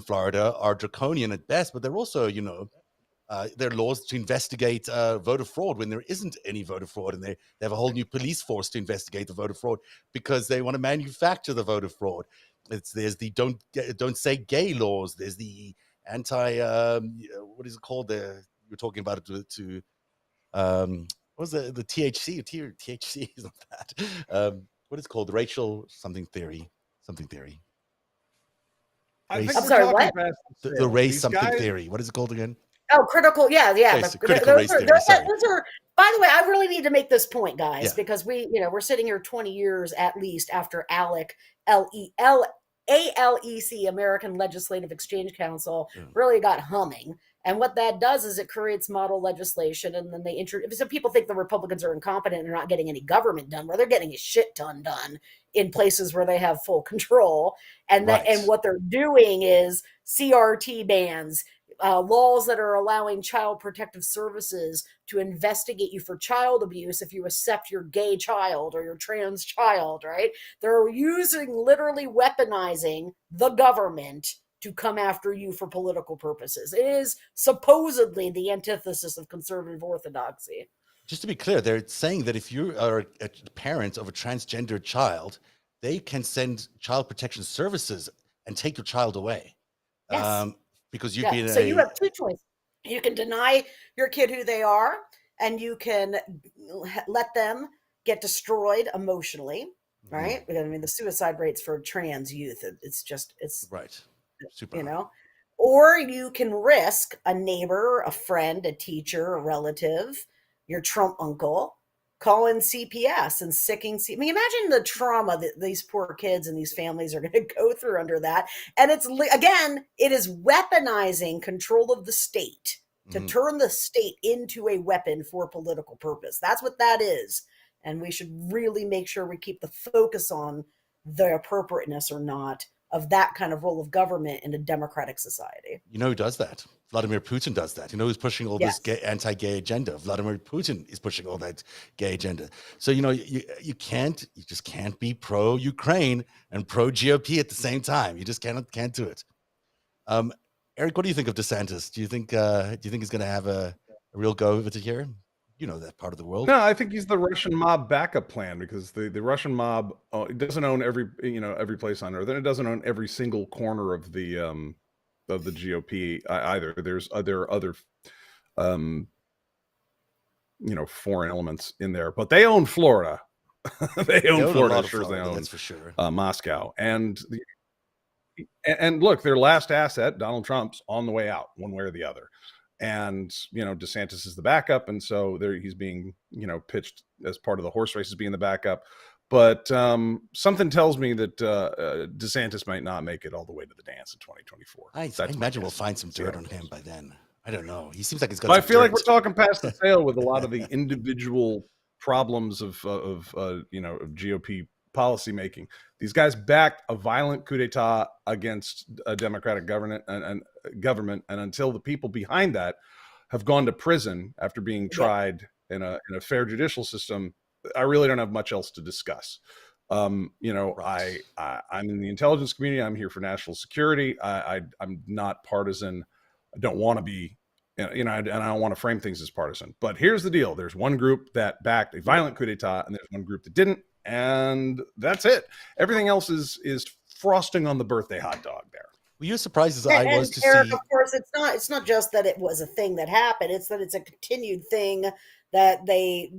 Speaker 2: Florida are draconian at best, but they're also, there are laws to investigate voter fraud when there isn't any voter fraud, and they have a whole new police force to investigate the voter fraud because they want to manufacture the voter fraud. There's the don't say gay laws. There's the anti what is it called? You're talking about it to what was the THC? THC is not that. What is it called? Racial something theory.
Speaker 3: I'm sorry, what?
Speaker 2: The race something theory. What is it called again?
Speaker 3: Oh, critical. Yeah.
Speaker 2: Critical race theory.
Speaker 3: Those are, by the way, I really need to make this point, guys, because we're sitting here 20 years at least after ALEC, American Legislative Exchange Council, really got humming. And what that does is it creates model legislation, and then they introduce. So people think the Republicans are incompetent and they're not getting any government done, where they're getting a shit ton done in places where they have full control. And and what they're doing is CRT bans, laws that are allowing child protective services to investigate you for child abuse if you accept your gay child or your trans child, right? They're literally weaponizing the government to come after you for political purposes. It is supposedly the antithesis of conservative orthodoxy.
Speaker 2: Just to be clear, they're saying that if you are a parent of a transgender child, they can send child protection services and take your child away.
Speaker 3: Yes.
Speaker 2: Because you've been
Speaker 3: So you have two choices. You can deny your kid who they are, and you can let them get destroyed emotionally, right? I mean, the suicide rates for trans youth, it's
Speaker 2: right. Super
Speaker 3: you
Speaker 2: high.
Speaker 3: know, or you can risk a neighbor, a friend, a teacher, a relative, your Trump uncle calling CPS and sicking. I mean, imagine the trauma that these poor kids and these families are going to go through under that. And it's, again, it is weaponizing control of the state to turn the state into a weapon for political purpose. That's what that is. And we should really make sure we keep the focus on the appropriateness or not of that kind of role of government in a democratic society.
Speaker 2: You know who does that? Vladimir Putin does that. You know who's pushing all this anti-gay agenda? Vladimir Putin is pushing all that gay agenda. So, you just can't be pro-Ukraine and pro-GOP at the same time. You just can't do it. Eric, what do you think of DeSantis? Do you think he's going to have a real go of it here? You know that part of the world.
Speaker 1: No, I think he's the Russian mob backup plan, because the Russian mob doesn't own every place on earth, and it doesn't own every single corner of the GOP either. There are other foreign elements in there, but they own Florida. they own Florida, as sure as they own,
Speaker 2: that's for sure,
Speaker 1: Moscow. And look, their last asset, Donald Trump's, on the way out, one way or the other. And DeSantis is the backup, and so he's being pitched as part of the horse race as being the backup. But something tells me that DeSantis might not make it all the way to the dance in 2024.
Speaker 2: I imagine we'll find some dirt on him by then. I don't know. He seems like he's got.
Speaker 1: I feel like we're talking past the sale with a lot of the individual problems of GOP policy making. These guys backed a violent coup d'etat against a democratic government, and until the people behind that have gone to prison after being tried in a fair judicial system, I really don't have much else to discuss. I'm in the intelligence community. I'm here for national security. I'm not partisan. I don't want to be, and I don't want to frame things as partisan. But here's the deal: there's one group that backed a violent coup d'etat, and there's one group that didn't. And that's it. Everything else is frosting on the birthday hot dog there.
Speaker 2: Were you as surprised as I was to
Speaker 3: Eric,
Speaker 2: see?
Speaker 3: Of course, it's not just that it was a thing that happened. It's that it's a continued thing that they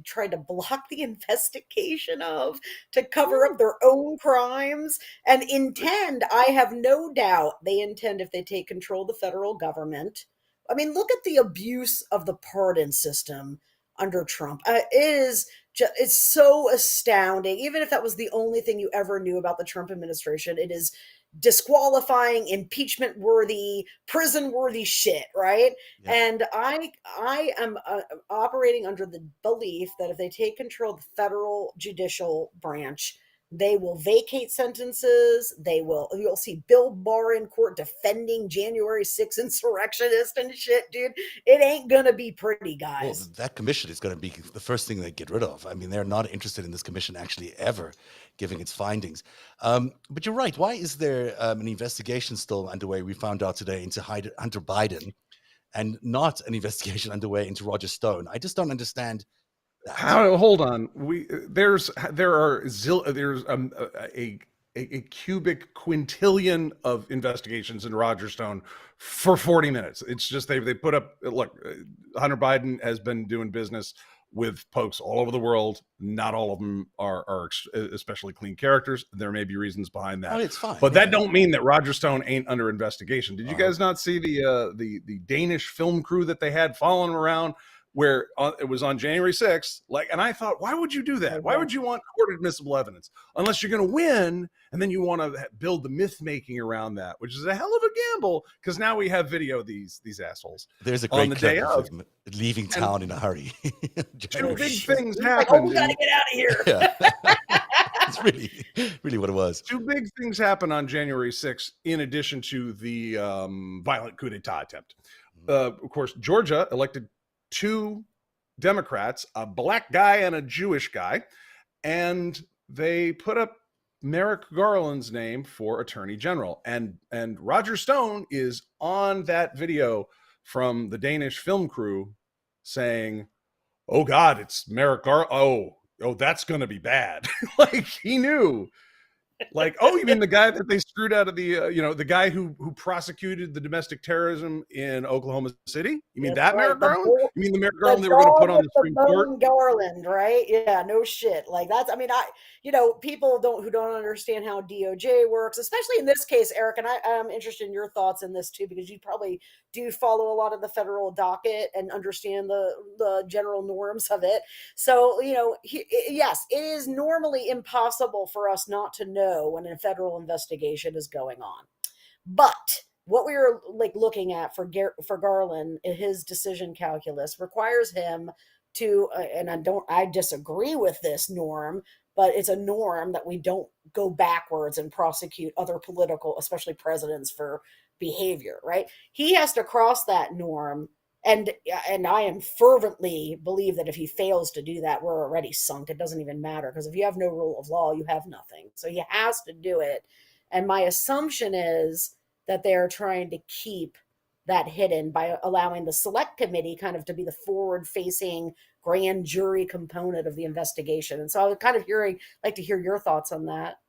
Speaker 3: tried to block the investigation of, to cover up their own crimes, and I have no doubt they intend, if they take control of the federal government. I mean, look at the abuse of the pardon system under Trump. It's so astounding. Even if that was the only thing you ever knew about the Trump administration, it is disqualifying, impeachment worthy, prison worthy shit, right? Yeah. And I am operating under the belief that if they take control of the federal judicial branch, they will vacate sentences. You'll see Bill Barr in court defending January 6th insurrectionists and shit, dude. It ain't gonna be pretty, guys.
Speaker 2: Well, that commission is going to be the first thing they get rid of. I mean, they're not interested in this commission actually ever giving its findings. But you're right. Why is there an investigation still underway? We found out today into Hunter Biden, and not an investigation underway into Roger Stone. I just don't understand.
Speaker 1: Hold on. There's a cubic quintillion of investigations in Roger Stone for 40 minutes. It's just they put up. Look, Hunter Biden has been doing business with folks all over the world. Not all of them are especially clean characters. There may be reasons behind that.
Speaker 2: Oh, it's fine,
Speaker 1: but that don't mean that Roger Stone ain't under investigation. Did you guys not see the Danish film crew that they had following around, where it was on January 6th, and I thought, why would you do that? Why would you want court admissible evidence? Unless you're going to win, and then you want to build the myth making around that, which is a hell of a gamble, because now we have video of these assholes.
Speaker 2: There's a great clip of him leaving town in a hurry.
Speaker 1: Two big things happened.
Speaker 3: We got to get out of here. Yeah.
Speaker 2: It's really what it was.
Speaker 1: Two big things happened on January 6th, in addition to the violent coup d'etat attempt. Of course, Georgia elected two Democrats, a black guy and a Jewish guy, and they put up Merrick Garland's name for Attorney General. And Roger Stone is on that video from the Danish film crew saying, "Oh God, it's Merrick Garland. Oh, that's going to be bad." Like, he knew Like, oh, you mean the guy that they screwed out of the, the guy who prosecuted the domestic terrorism in Oklahoma City? You mean
Speaker 3: That's
Speaker 1: that
Speaker 3: right.
Speaker 1: Merrick Garland? You mean the Merrick
Speaker 3: The
Speaker 1: Garland they were going to
Speaker 3: dog
Speaker 1: put on
Speaker 3: with
Speaker 1: the
Speaker 3: the
Speaker 1: Supreme Court?
Speaker 3: bone Garland, right? Yeah, no shit. Like that's, I mean, people who don't understand how DOJ works, especially in this case, Eric, and I'm interested in your thoughts in this too, because you probably do follow a lot of the federal docket and understand the general norms of it. So, yes, it is normally impossible for us not to know when a federal investigation is going on. But what we were like looking at for Garland, his decision calculus requires him to, and I disagree with this norm, but it's a norm that we don't go backwards and prosecute other political, especially presidents, for behavior. Right? He has to cross that norm. And I am fervently believe that if he fails to do that, we're already sunk. It doesn't even matter, because if you have no rule of law, you have nothing. So he has to do it. And my assumption is that they're trying to keep that hidden by allowing the select committee kind of to be the forward facing grand jury component of the investigation. And so I was kind of like to hear your thoughts on that.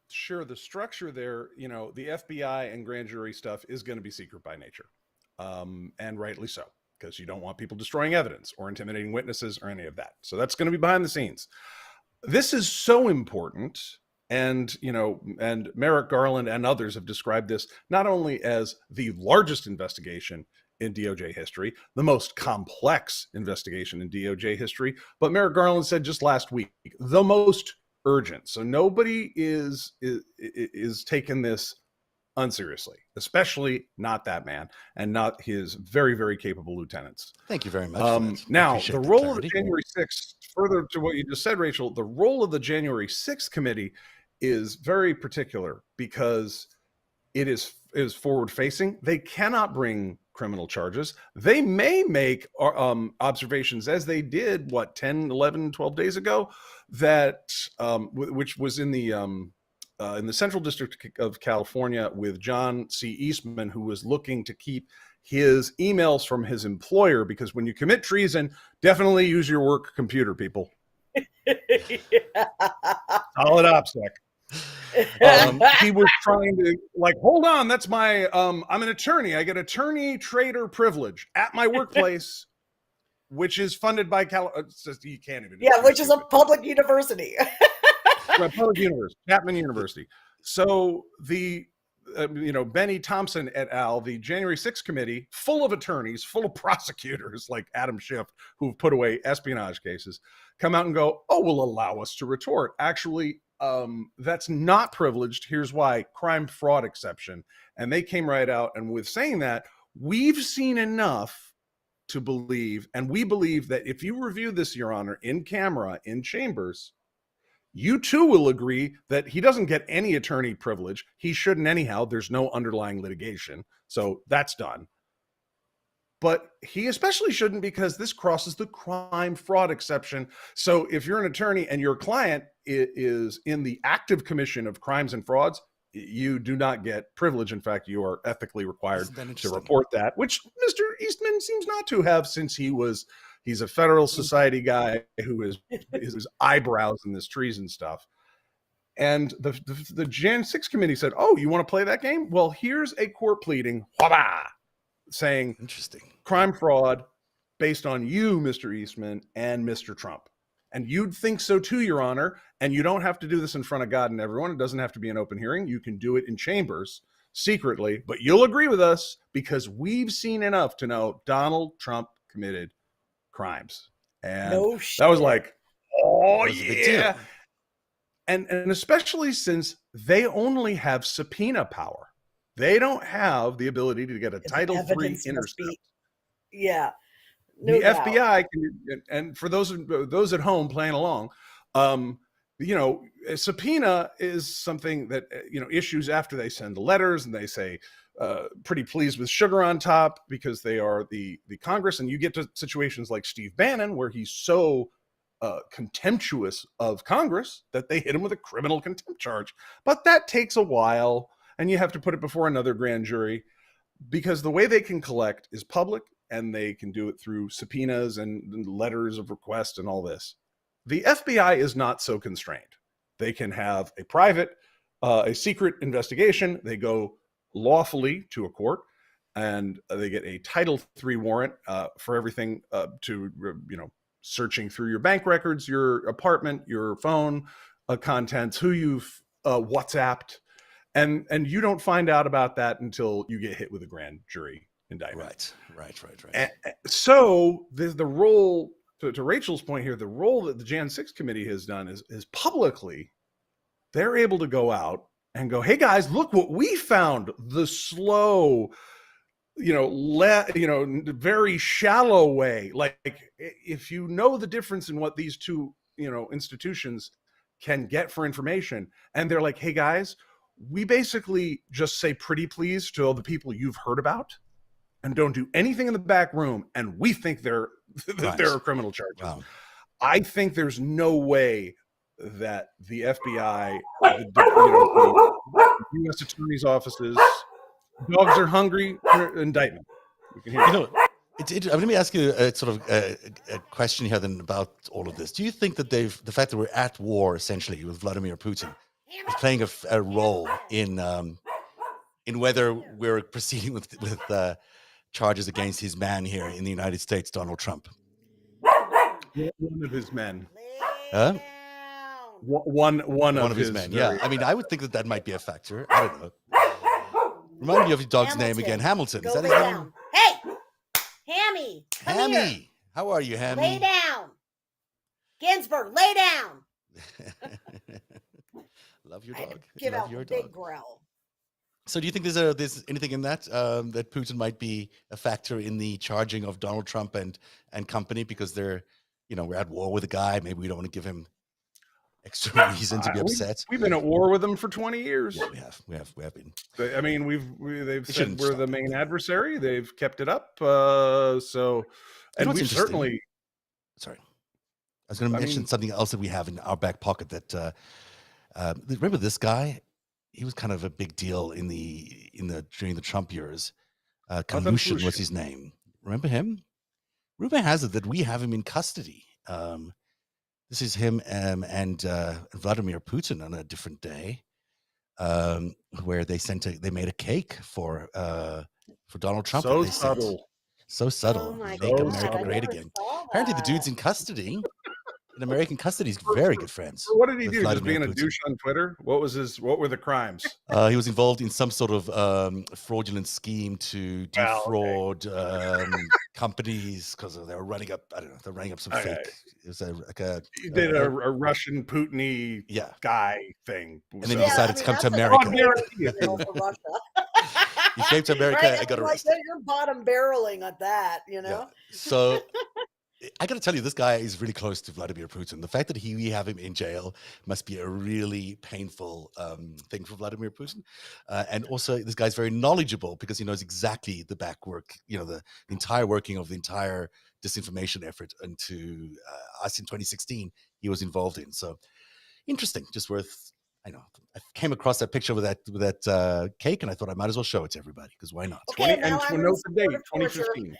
Speaker 1: Sure, the structure there, the FBI and grand jury stuff is going to be secret by nature, and rightly so, because you don't want people destroying evidence or intimidating witnesses or any of that. So that's going to be behind the scenes. This is so important. And, and Merrick Garland and others have described this not only as the largest investigation in DOJ history, the most complex investigation in DOJ history, but Merrick Garland said just last week, the most urgent. So nobody is taking this unseriously, especially not that man and not his very, very capable lieutenants.
Speaker 2: Thank you very much.
Speaker 1: Now, the role of the January 6th, further to what you just said, Rachel, the role of the January 6th committee is very particular because it is forward facing. They cannot bring criminal charges. They may make observations, as they did 10, 11, 12 days ago, that which was in the Central District of California with John C. Eastman, who was looking to keep his emails from his employer, because when you commit treason, definitely use your work computer, people. Solid OPSEC. He was trying to hold on, that's my I'm an attorney. I get attorney trader privilege at my workplace, which is funded by you can't even.
Speaker 3: Yeah, which is a public university.
Speaker 1: Public university, Chapman University. So the Benny Thompson et al., the January 6th committee, full of attorneys, full of prosecutors like Adam Schiff, who've put away espionage cases, come out and go, oh, will allow us to retort. Actually, that's not privileged. Here's why: crime fraud exception. And they came right out, and with saying that, we've seen enough to believe, and we believe that if you review this, Your Honor, in camera, in chambers, you too will agree that he doesn't get any attorney privilege. He shouldn't anyhow. There's no underlying litigation. So that's done. But he especially shouldn't, because this crosses the crime fraud exception. So if you're an attorney and your client is in the active commission of crimes and frauds, you do not get privilege. In fact, you are ethically required to report that, which Mr. Eastman seems not to have, since he's a Federal Society guy who is his eyebrows in this treason stuff. And the Jan 6 committee said, oh, you want to play that game? Well, here's a court pleading, saying
Speaker 2: interesting
Speaker 1: crime fraud based on you, Mr. Eastman, and Mr. Trump. And you'd think so too, Your Honor. And you don't have to do this in front of God and everyone. It doesn't have to be an open hearing. You can do it in chambers secretly, but you'll agree with us because we've seen enough to know Donald Trump committed crimes. And that was like, oh yeah. And especially since they only have subpoena power. They don't have the ability to get a Title III intercept.
Speaker 3: Yeah.
Speaker 1: No doubt. FBI can, and for those at home playing along, a subpoena is something that issues after they send the letters and they say pretty pleased with sugar on top, because they are the Congress, and you get to situations like Steve Bannon where he's so contemptuous of Congress that they hit him with a criminal contempt charge. But that takes a while, and you have to put it before another grand jury, because the way they can collect is public, and they can do it through subpoenas and letters of request and all this. The FBI is not so constrained. They can have a private a secret investigation. They go lawfully to a court, and they get a Title III warrant for everything to, searching through your bank records, your apartment, your phone contents, who you've WhatsApped, and you don't find out about that until you get hit with a grand jury indictment.
Speaker 2: Right.
Speaker 1: And so the role, to Rachel's point here, the role that the Jan 6 committee has done is publicly, they're able to go out and go, hey guys, look what we found. The slow, very shallow way. Like, if you know the difference in what these two, institutions can get for information, and they're like, hey guys, we basically just say pretty please to all the people you've heard about and don't do anything in the back room, and we think there are criminal charges.
Speaker 2: Wow.
Speaker 1: I think there's no way that the FBI, the U.S. attorney's offices, dogs are hungry, indictment. We can hear
Speaker 2: let me ask you a sort of a question here then about all of this. Do you think that the fact that we're at war essentially with Vladimir Putin is playing a role in whether we're proceeding with charges against his man here in the United States, Donald Trump?
Speaker 1: One of his men.
Speaker 2: Huh?
Speaker 1: One of his men.
Speaker 2: Yeah, I mean, I would think that might be a factor. I don't know. Remind me of your dog's name again. Hamilton. Is that his name?
Speaker 3: Hey, Hammy. Come here.
Speaker 2: How are you, Hammy?
Speaker 3: Lay down. Ginsburg, lay down.
Speaker 2: Love your dog.
Speaker 3: Give
Speaker 2: Love
Speaker 3: out
Speaker 2: your
Speaker 3: a big
Speaker 2: dog.
Speaker 3: growl.
Speaker 2: So do you think there's anything in that that Putin might be a factor in the charging of Donald Trump and company, because they're, we're at war with a guy, maybe we don't want to give him extra reason to be upset.
Speaker 1: We've been at war with them for 20 years.
Speaker 2: Yeah, we have been.
Speaker 1: I mean, they've said we're the main adversary. They've kept it up. And we've certainly.
Speaker 2: Sorry, I was going to mention something else that we have in our back pocket. That remember this guy? He was kind of a big deal during the Trump years. Cawthorn was his name. Remember him? Rumor has it that we have him in custody. This is him and Vladimir Putin on a different day, where they made a cake for Donald Trump. So subtle.
Speaker 3: Oh,
Speaker 2: Make America great again. Apparently, the dude's in custody. In American custody, he's very good friends.
Speaker 1: What did he do? Just
Speaker 2: Vladimir
Speaker 1: being a
Speaker 2: Putin.
Speaker 1: douche on Twitter? What were the crimes?
Speaker 2: He was involved in some sort of fraudulent scheme to defraud companies because they were running up. I don't know. They're running up some fake. It was
Speaker 1: he did a Russian Putin-y guy thing,
Speaker 2: and then he decided to come to America. He came to America and got arrested.
Speaker 3: You're bottom barreling at that,
Speaker 2: Yeah. So I got to tell you, this guy is really close to Vladimir Putin. The fact that we have him in jail must be a really painful thing for Vladimir Putin. And also, this guy's very knowledgeable because he knows exactly the back work, the entire working of the entire disinformation effort into us in 2016 he was involved in. So interesting, just worth. I know. I came across that picture with that cake, and I thought I might as well show it to everybody because why not?
Speaker 3: Okay,
Speaker 1: and to note the date, 2015.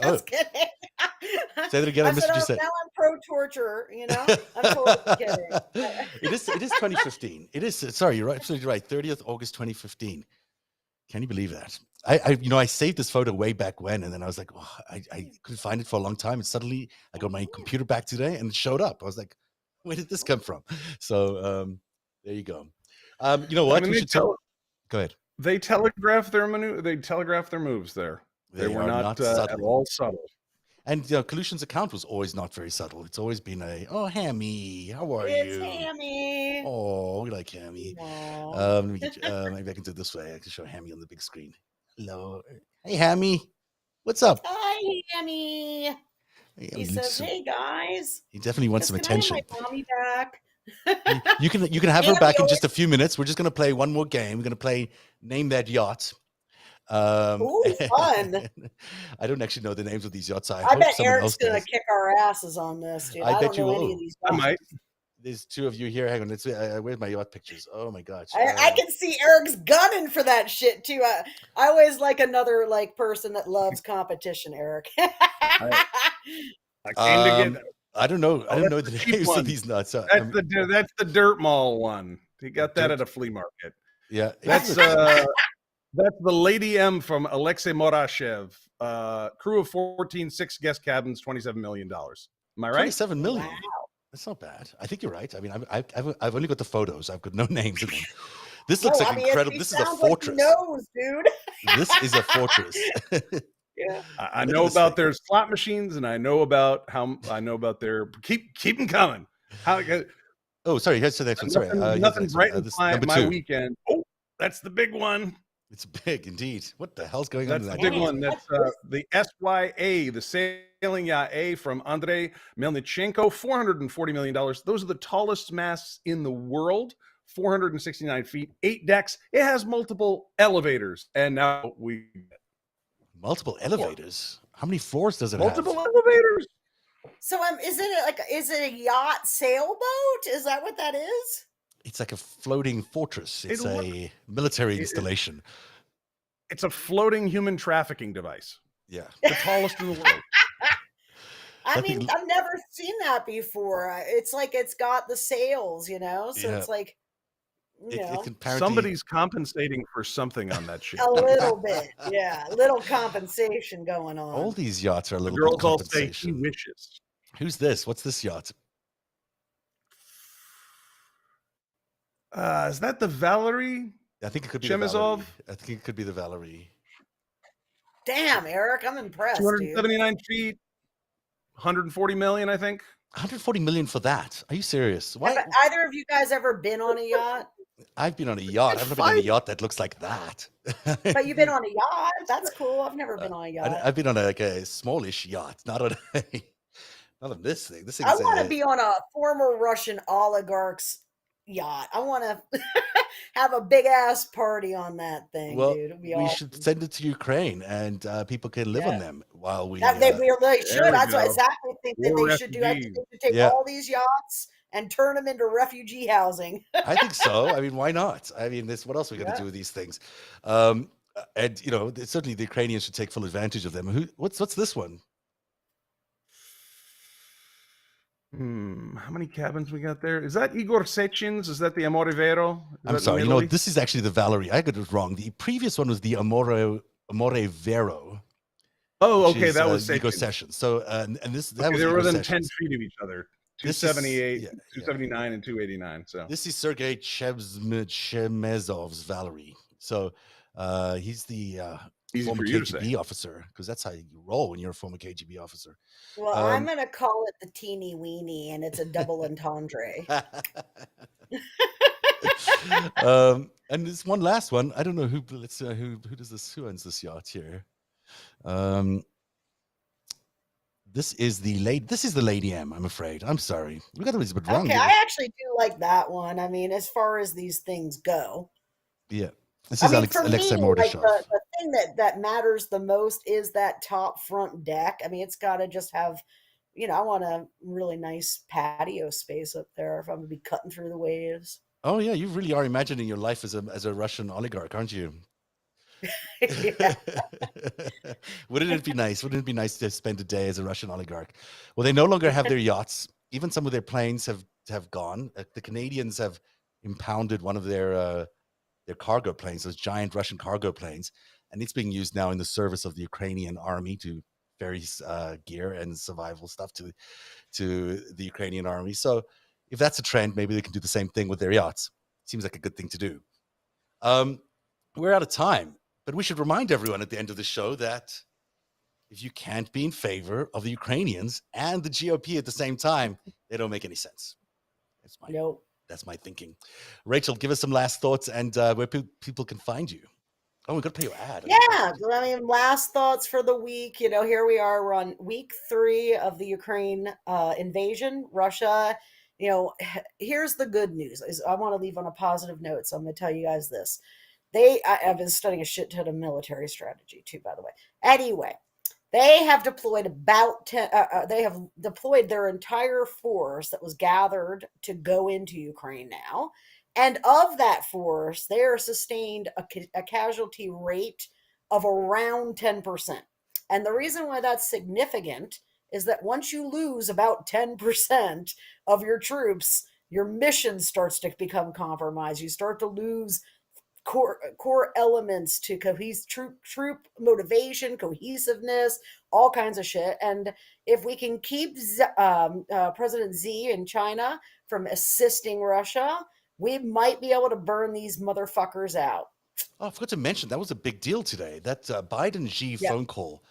Speaker 3: Just kidding.
Speaker 2: Say that again. I missed what you said.
Speaker 3: Now I'm pro-torture. I'm totally kidding.
Speaker 2: It is 2015. It is. Sorry, you're right. Absolutely right. 30th August 2015. Can you believe that? I saved this photo way back when, and then I was like, oh, I couldn't find it for a long time, and suddenly I got my computer back today, and it showed up. I was like, where did this come from? So there you go. You know what?
Speaker 1: I mean,
Speaker 2: Go ahead.
Speaker 1: They telegraph their moves there. They were not at all subtle.
Speaker 2: And Collusion's account was always not very subtle. It's always been Hammy, how are you?
Speaker 3: It's Hammy.
Speaker 2: Oh, we like Hammy. Maybe I can do it this way. I can show Hammy on the big screen. Hello. Hey, Hammy. What's up?
Speaker 3: Hi, Hammy. He says, hey, guys.
Speaker 2: He definitely wants some attention.
Speaker 3: Can I have my mommy back?
Speaker 2: You can have her back in just a few minutes. We're just going to play one more game. We're going to play Name That Yacht.
Speaker 3: Ooh, fun.
Speaker 2: I don't actually know the names of these yachts.
Speaker 3: I bet Eric's going to kick our asses on this, dude.
Speaker 2: I bet you will.
Speaker 3: Any of these
Speaker 1: I might.
Speaker 2: There's two of you here. Hang on. Let's where's my yacht pictures? Oh my gosh.
Speaker 3: I can see Eric's gunning for that shit too. I always like another person that loves competition, Eric.
Speaker 2: I don't know. I don't know the names of these nuts.
Speaker 1: That's the dirt mall one. He got that at a flea market.
Speaker 2: Yeah,
Speaker 1: That's that's the Lady M from Alexei Morashev. Crew of 14, 6 guest cabins, $27 million. Am I right?
Speaker 2: $27 million.
Speaker 3: Wow.
Speaker 2: That's not bad. I think you're right. I mean, I've only got the photos. I've got no names in them. This looks like incredible. This is a fortress.
Speaker 3: Like he knows, dude.
Speaker 2: This is a fortress.
Speaker 3: Yeah.
Speaker 1: I know about their slot machines, and I know about their keep them coming.
Speaker 2: Oh, sorry. Here's the next one. Sorry.
Speaker 1: Nothing brightens my
Speaker 2: 2.
Speaker 1: weekend. Oh, that's the big one.
Speaker 2: It's big indeed. What the hell's going
Speaker 1: That's
Speaker 2: on?
Speaker 1: the big one. That's the SYA, the Sailing Yacht A from Andrei Melnichenko, $440 million. Those are the tallest masts in the world, 469 feet, 8 decks. It has multiple elevators, and now
Speaker 2: multiple elevators. How many floors does it
Speaker 1: multiple
Speaker 2: have?
Speaker 1: elevators.
Speaker 3: So is it a yacht sailboat? Is that what that is?
Speaker 2: It's like a floating fortress. It's a military installation.
Speaker 1: It's a floating human trafficking device.
Speaker 2: Yeah.
Speaker 1: The tallest in the world.
Speaker 3: I mean, I've never seen that before. It's like it's got the sails, so it's like,
Speaker 1: somebody's compensating for something on that ship.
Speaker 3: A little bit, yeah, a little compensation going on.
Speaker 2: All these yachts are a little
Speaker 1: bit
Speaker 2: of compensation.
Speaker 1: All say he wishes.
Speaker 2: Who's this? What's this yacht?
Speaker 1: Is that the Valerie?
Speaker 2: I think it could be
Speaker 1: Chemezov.
Speaker 2: I think it could be the Valerie.
Speaker 3: Damn, Eric, I'm impressed.
Speaker 1: 279 feet, 140 million, I think.
Speaker 2: 140 million for that? Are you serious? Why?
Speaker 3: Have either of you guys ever been on a yacht?
Speaker 2: I've been on a yacht. I've never been on a yacht that looks like that.
Speaker 3: But you've been on a yacht. That's cool. I've never been on a yacht.
Speaker 2: I've been on a smallish yacht, not on this thing. This thing.
Speaker 3: I want to be on a former Russian oligarch's yacht. I want to have a big ass party on that thing, dude. It'd be
Speaker 2: we
Speaker 3: awesome.
Speaker 2: should send it to Ukraine, and people can live on them while we.
Speaker 3: They really should. That's what I exactly think that they should do. I think they should take all these yachts and turn them into refugee housing.
Speaker 2: I think so. I mean, why not? I mean, what else are we going to do with these things? And certainly the Ukrainians should take full advantage of them. What's this one?
Speaker 1: How many cabins we got there? Is that Igor Sechin's? Is that the Amore Vero?
Speaker 2: I'm sorry. This is actually the Valerie. I got it wrong. The previous one was the Amore Vero.
Speaker 1: Oh, okay. That was
Speaker 2: Igor Sechin. So, and this
Speaker 1: that was they were within 10 feet of each other. 278, 279, and 289. So
Speaker 2: this is Sergei Chemezov's Valerie. So he's the former KGB officer, because that's how you roll when you're a former KGB officer.
Speaker 3: Well, I'm going to call it the teeny weeny, and it's a double entendre.
Speaker 2: And there's one last one. I don't know who. Let's who does this? Who owns this yacht here? This is the Lady M. I'm afraid. I'm sorry. We got this a bit wrong.
Speaker 3: Okay, I actually do like that one. I mean, as far as these things go.
Speaker 2: Yeah. This is Alexei Mordashov.
Speaker 3: Like the thing that matters the most is that top front deck. I mean, it's got to just have, I want a really nice patio space up there if I'm going to be cutting through the waves.
Speaker 2: Oh yeah, you really are imagining your life as a Russian oligarch, aren't you? Wouldn't it be nice? Wouldn't it be nice to spend a day as a Russian oligarch? Well, they no longer have their yachts. Even some of their planes have gone. The Canadians have impounded one of their cargo planes, those giant Russian cargo planes, and it's being used now in the service of the Ukrainian army to ferry gear and survival stuff to the Ukrainian army. So if that's a trend, maybe they can do the same thing with their yachts. Seems like a good thing to do. We're out of time, but we should remind everyone at the end of the show that if you can't be in favor of the Ukrainians and the GOP at the same time, they don't make any sense. That's my thinking. Rachel, give us some last thoughts and where people can find you. Oh, we've got to pay your ad.
Speaker 3: Yeah, I mean, last thoughts for the week. Here we are. We're on week 3 of the Ukraine invasion. Russia, here's the good news. I want to leave on a positive note, so I'm going to tell you guys this. I've been studying a shit ton of military strategy too, by the way. Anyway, they have deployed they have deployed their entire force that was gathered to go into Ukraine now. And of that force, they are sustained a casualty rate of around 10%. And the reason why that's significant is that once you lose about 10% of your troops, your mission starts to become compromised. You start to lose core elements to troop motivation, cohesiveness, all kinds of shit. And if we can keep President Xi in China from assisting Russia, we might be able to burn these motherfuckers out.
Speaker 2: Oh, I forgot to mention, that was a big deal today. That Biden-Xi
Speaker 3: Yeah.
Speaker 2: phone call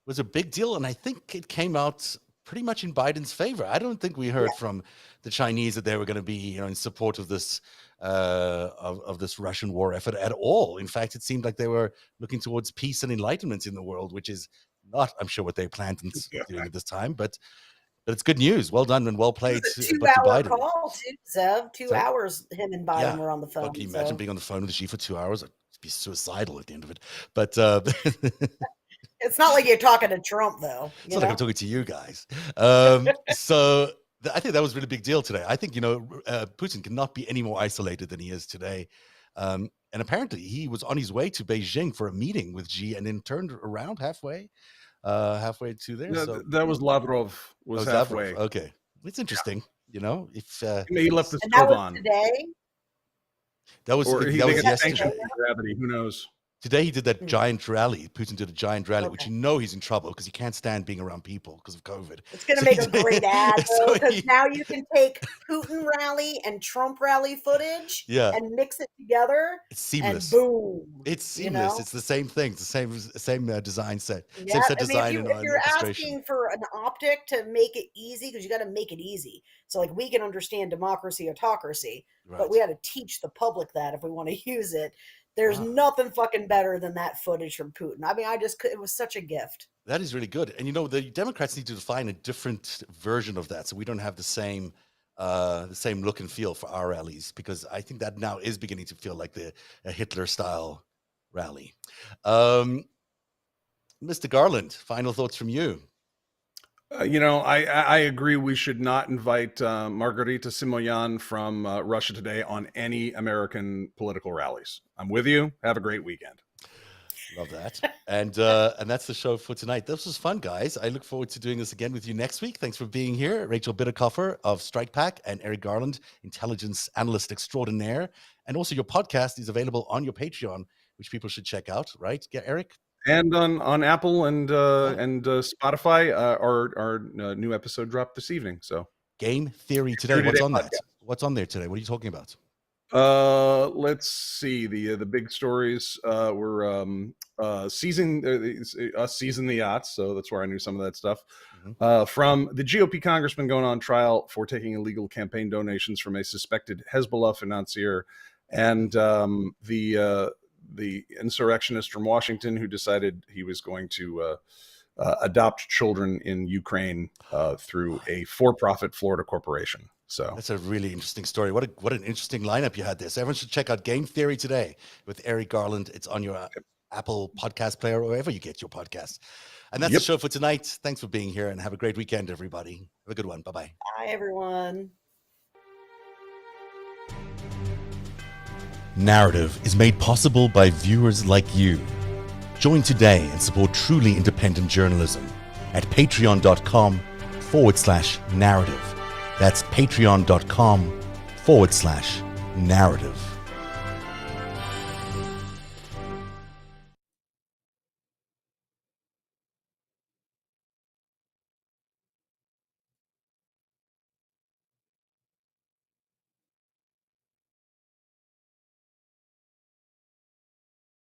Speaker 2: was a big deal, and I think it came out pretty much in Biden's favor. I don't think we heard from the Chinese that they were going to be, in support of this of this Russian war effort at all. In fact, it seemed like they were looking towards peace and enlightenment in the world, which is not, I'm sure, what they planned on doing at this time. But it's good news. Well done and well played.
Speaker 3: It was a
Speaker 2: to
Speaker 3: 2-hour
Speaker 2: Biden.
Speaker 3: call, too, Zev. 2 hours him and Biden were on the phone.
Speaker 2: Well, can you imagine being on the phone with Xi for 2 hours? I'd be suicidal at the end of it. But
Speaker 3: it's not like you're talking to Trump, though.
Speaker 2: It's not like I'm talking to you guys. So I think that was a really big deal today. I think, Putin cannot be any more isolated than he is today. And apparently he was on his way to Beijing for a meeting with Xi and then turned around halfway to there.
Speaker 1: No,
Speaker 2: so
Speaker 1: that was Lavrov was halfway.
Speaker 2: Lavrov. Okay. It's interesting, if
Speaker 1: he left the
Speaker 3: and
Speaker 1: stove
Speaker 3: that was
Speaker 1: on.
Speaker 3: Today?
Speaker 2: That was
Speaker 1: Or he
Speaker 2: that was
Speaker 1: got
Speaker 2: yesterday.
Speaker 1: sanctioned by gravity. Who knows?
Speaker 2: Today he did that giant rally. Putin did a giant rally, which
Speaker 3: Okay.
Speaker 2: he's in trouble because he can't stand being around people because of COVID.
Speaker 3: It's going to
Speaker 2: So
Speaker 3: make
Speaker 2: he-
Speaker 3: a great ad,
Speaker 2: so
Speaker 3: though, because
Speaker 2: he-
Speaker 3: now you can take Putin rally and Trump rally footage
Speaker 2: Yeah.
Speaker 3: and mix it together,
Speaker 2: It's seamless.
Speaker 3: and boom.
Speaker 2: It's seamless.
Speaker 3: know?
Speaker 2: It's the same thing. It's the same design set.
Speaker 3: Yeah,
Speaker 2: Same set
Speaker 3: I mean,
Speaker 2: design
Speaker 3: if
Speaker 2: and
Speaker 3: you're
Speaker 2: orchestration.
Speaker 3: asking for an optic to make it easy, because you got to make it easy. So, like, we can understand democracy, autocracy,
Speaker 2: Right.
Speaker 3: but we got to teach the public that if we want to use it. There's nothing fucking better than that footage from Putin. I mean, it was such a gift.
Speaker 2: That is really good. And the Democrats need to define a different version of that, so we don't have the same look and feel for our rallies, because I think that now is beginning to feel like a Hitler style rally. Mr. Garland, final thoughts from you.
Speaker 1: I agree. We should not invite Margarita Simoyan from Russia Today on any American political rallies. I'm with you. Have a great weekend.
Speaker 2: Love that. And that's the show for tonight. This was fun, guys. I look forward to doing this again with you next week. Thanks for being here. Rachel Bitterkoffer of Strike Pack and Eric Garland, intelligence analyst extraordinaire. And also your podcast is available on your Patreon, which people should check out, right? Yeah, Eric?
Speaker 1: And on Apple and Spotify, our new episode dropped this evening. So
Speaker 2: Game Theory Today.
Speaker 1: Theory
Speaker 2: What's
Speaker 1: Today
Speaker 2: on that?
Speaker 1: podcast.
Speaker 2: What's on there today? What are you talking about?
Speaker 1: Let's see. The big stories were seizing the yachts. So that's where I knew some of that stuff. From the GOP congressman going on trial for taking illegal campaign donations from a suspected Hezbollah financier, and the insurrectionist from Washington who decided he was going to adopt children in Ukraine through a for-profit Florida corporation. So
Speaker 2: that's a really interesting story. What an interesting lineup you had there. So everyone should check out Game Theory Today with Eric Garland. It's on your Apple podcast player or wherever you get your podcasts. And that's the show for tonight. Thanks for being here and have a great weekend, everybody. Have a good one. Bye-bye.
Speaker 3: Bye, everyone.
Speaker 2: Narrative is made possible by viewers like you. Join today and support truly independent journalism at patreon.com/narrative. That's patreon.com/narrative.